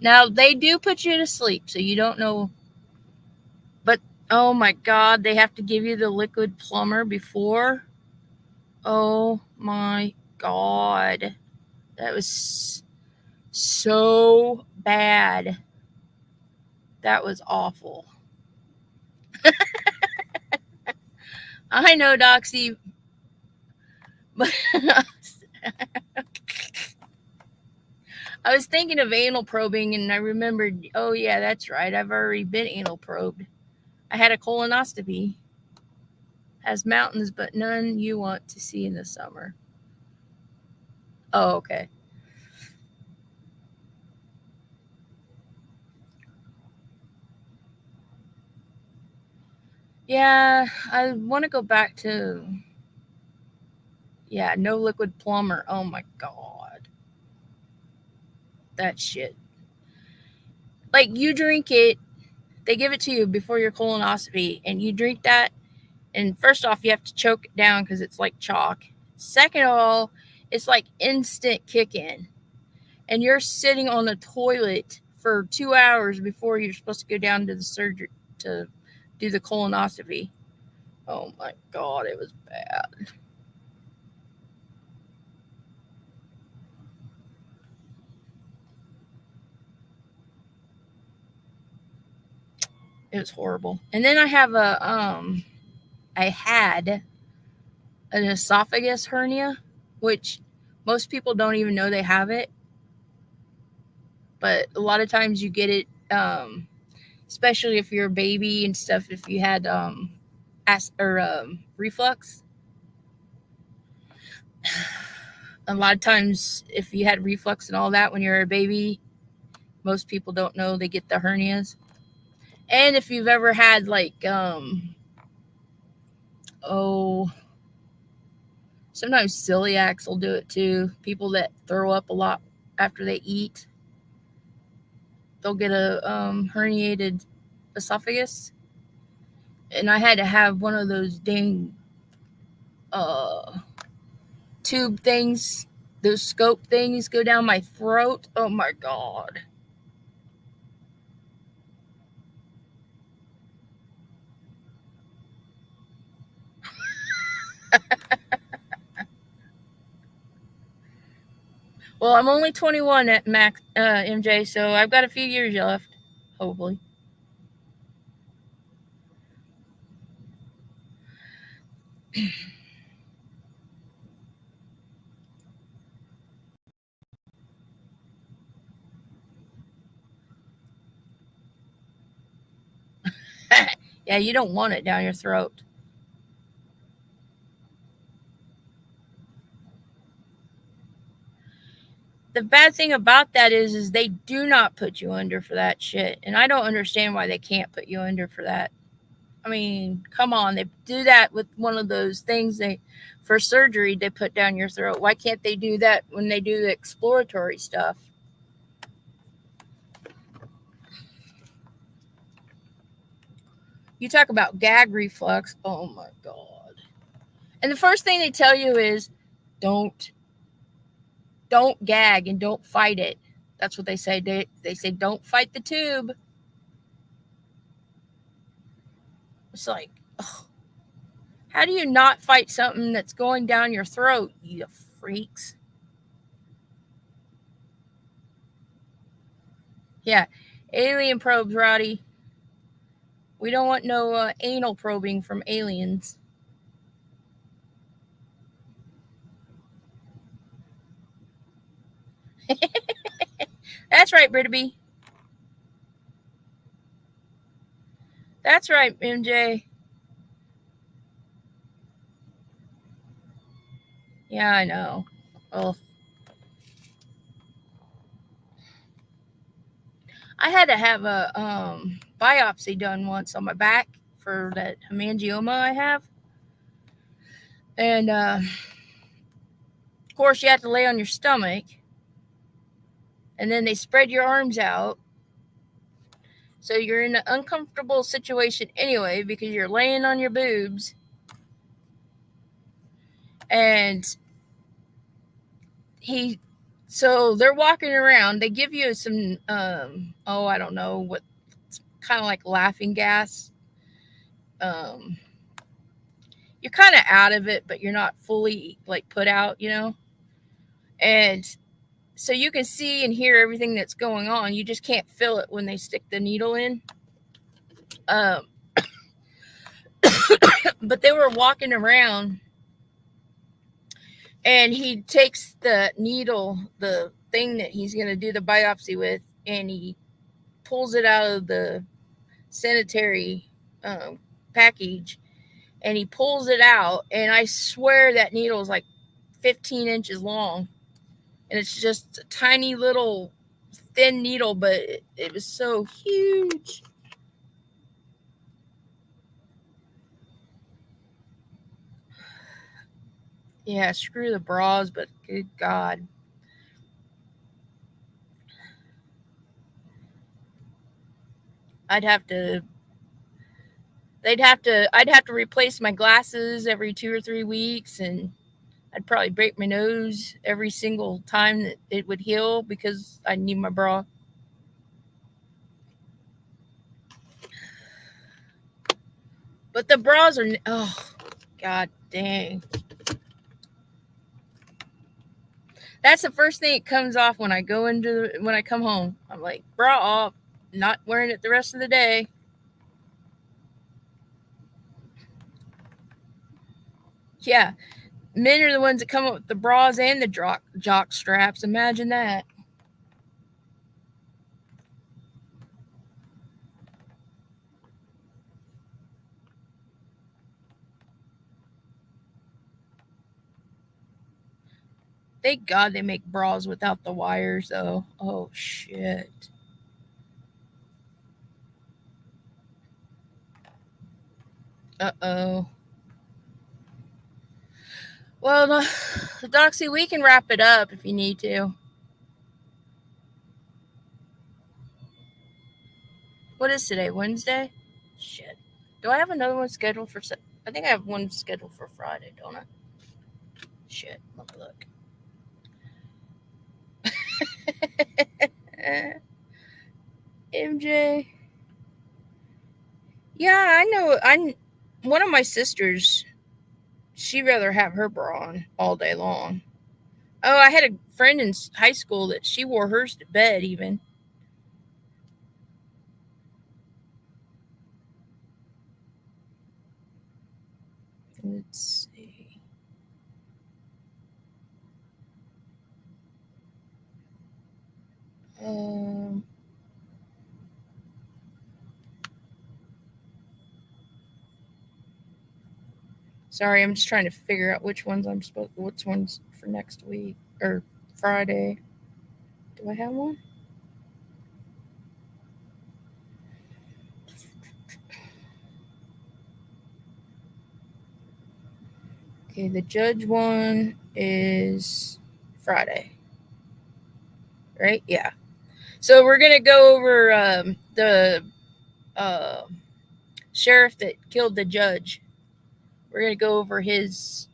Now, they do put you to sleep, so you don't know, but oh my God, they have to give you the liquid plumber before. Oh my God. That was so bad. That was awful. I know, Doxy, but I was thinking of anal probing and I remembered, oh, yeah, that's right. I've already been anal probed. I had a colonoscopy. Has mountains, but none you want to see in the summer. Oh, okay. Yeah, I want to go back to, yeah, no liquid plumber. Oh my God. That shit. Like, you drink it, they give it to you before your colonoscopy, and you drink that. And first off, you have to choke it down because it's like chalk. Second of all, it's like instant kick in. And you're sitting on the toilet for 2 hours before you're supposed to go down to the surgery to do the colonoscopy. Oh my God, it was bad. It was horrible. And then I had an esophagus hernia, which most people don't even know they have it. But a lot of times you get it, especially if you're a baby and stuff. If you had reflux, a lot of times if you had reflux and all that when you're a baby, most people don't know they get the hernias. And if you've ever had like oh, sometimes celiacs will do it too. People that throw up a lot after they eat, they'll get a herniated esophagus. And I had to have one of those dang uh tube things, those scope things go down my throat. Oh my God. Well, I'm only 21 at max, MJ, so I've got a few years left, hopefully. Yeah, you don't want it down your throat. The bad thing about that is they do not put you under for that shit. And I don't understand why they can't put you under for that. I mean, come on, they do that with one of those things they for surgery they put down your throat. Why can't they do that when they do the exploratory stuff? You talk about gag reflex. Oh my god. And the first thing they tell you is don't don't gag and don't fight it. That's what they say. They say don't fight the tube. It's like, ugh, how do you not fight something that's going down your throat, you freaks? Yeah, alien probes, Roddy. We don't want no anal probing from aliens. That's right, Brittaby. That's right, MJ. Yeah, I know. Well, I had to have a biopsy done once on my back for that hemangioma I have, and of course you have to lay on your stomach, and then they spread your arms out, so you're in an uncomfortable situation anyway because you're laying on your boobs, and he so they're walking around. They give you some oh, I don't know what, kind of like laughing gas. um you're kind of out of it, but you're not fully like put out, and so you can see and hear everything that's going on. You just can't feel it when they stick the needle in. um but they were walking around, and he takes the needle, the thing that he's going to do the biopsy with, and he pulls it out of the sanitary package, and he pulls it out, and I swear that needle is like 15 inches long, and it's just a tiny little thin needle, but it was so huge. Yeah, screw the bras, but good god. I'd have to I'd have to replace my glasses every 2 or 3 weeks, and I'd probably break my nose every single time that it would heal because I need my bra. But the bras are, oh god dang. That's the first thing that comes off when I come home. I'm like, bra off, not wearing it the rest of the day. Yeah, men are the ones that come up with the bras and the jock straps. Imagine that. Thank God they make bras without the wires, though. Oh shit. Uh oh. Well, Doxy, we can wrap it up if you need to. What is today? Wednesday? Shit. Do I have another one scheduled for? I think I have one scheduled for Friday, don't I? Shit. Let me look. MJ. Yeah, I know. I one of my sisters. She'd rather have her bra on all day long. Oh, I had a friend in high school that she wore hers to bed even. Let's see. Um, Sorry, I'm just trying to figure out which ones which ones for next week or Friday. Do I have one? Okay, the judge one is Friday, right? Yeah. So we're gonna go over the uh, sheriff that killed the judge. We're gonna go over his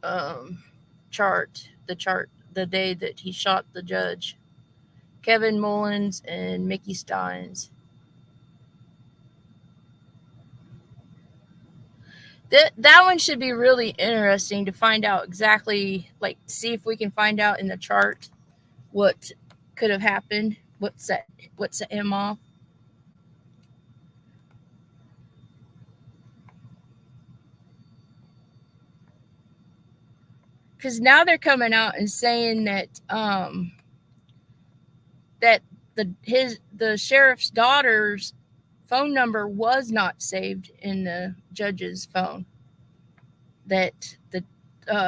um, chart, the day that he shot the judge, Kevin Mullins and Mickey Steins. That one should be really interesting to find out exactly, like, see if we can find out in the chart what could have happened, what set him off. Because now they're coming out and saying that the sheriff's daughter's phone number was not saved in the judge's phone. That the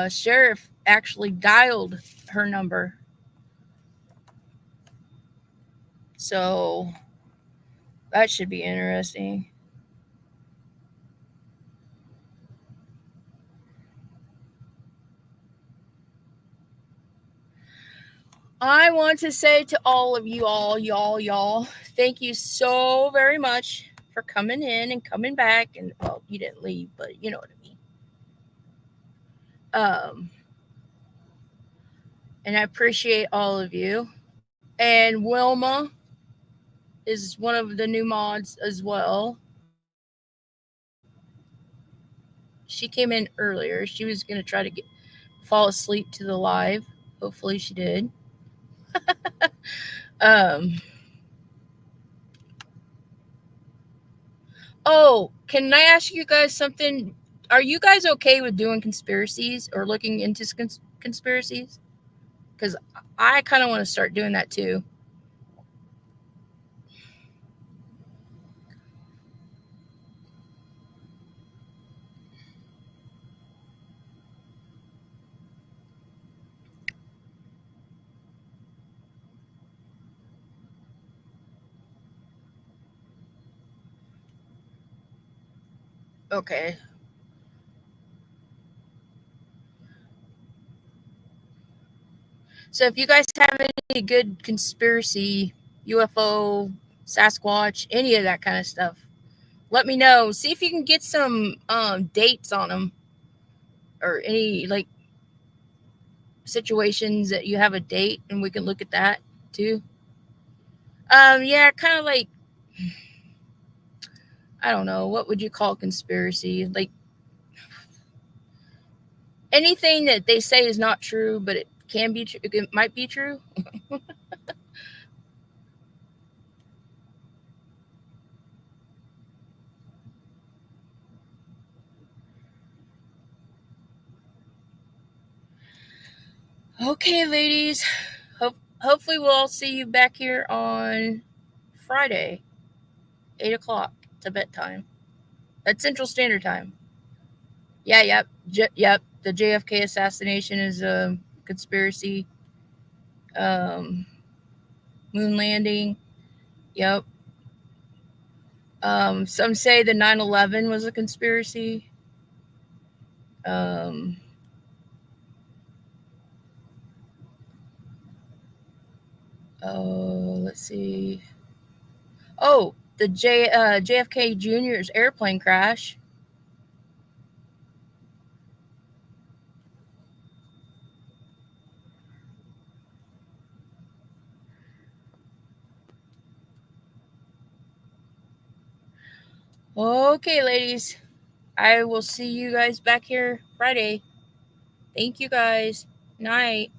sheriff actually dialed her number. So that should be interesting. I want to say to all of you, y'all, thank you so very much for coming in and coming back. And, well, you didn't leave, but you know what I mean. And I appreciate all of you. And Wilma is one of the new mods as well. She came in earlier. She was going to try to fall asleep to the live. Hopefully she did. um, oh, can I ask you guys something? Are you guys okay with doing conspiracies or looking into conspiracies? Because I kind of want to start doing that too. Okay. So if you guys have any good conspiracy, UFO, Sasquatch, any of that kind of stuff, let me know. See if you can get some dates on them, or any, like, situations that you have a date, and we can look at that too. Yeah, kind of like, I don't know, what would you call conspiracy? Like anything that they say is not true, but it can be true. It might be true. Okay, ladies. Hopefully we'll all see you back here on Friday, 8 o'clock Tibet time. That's Central Standard Time. Yeah, yep. The JFK assassination is a conspiracy. Um, Moon landing. Yep. Some say the 9/11 was a conspiracy. Um, let's see. Oh, the JFK Jr.'s airplane crash. Okay, ladies. I will see you guys back here Friday. Thank you guys. Night.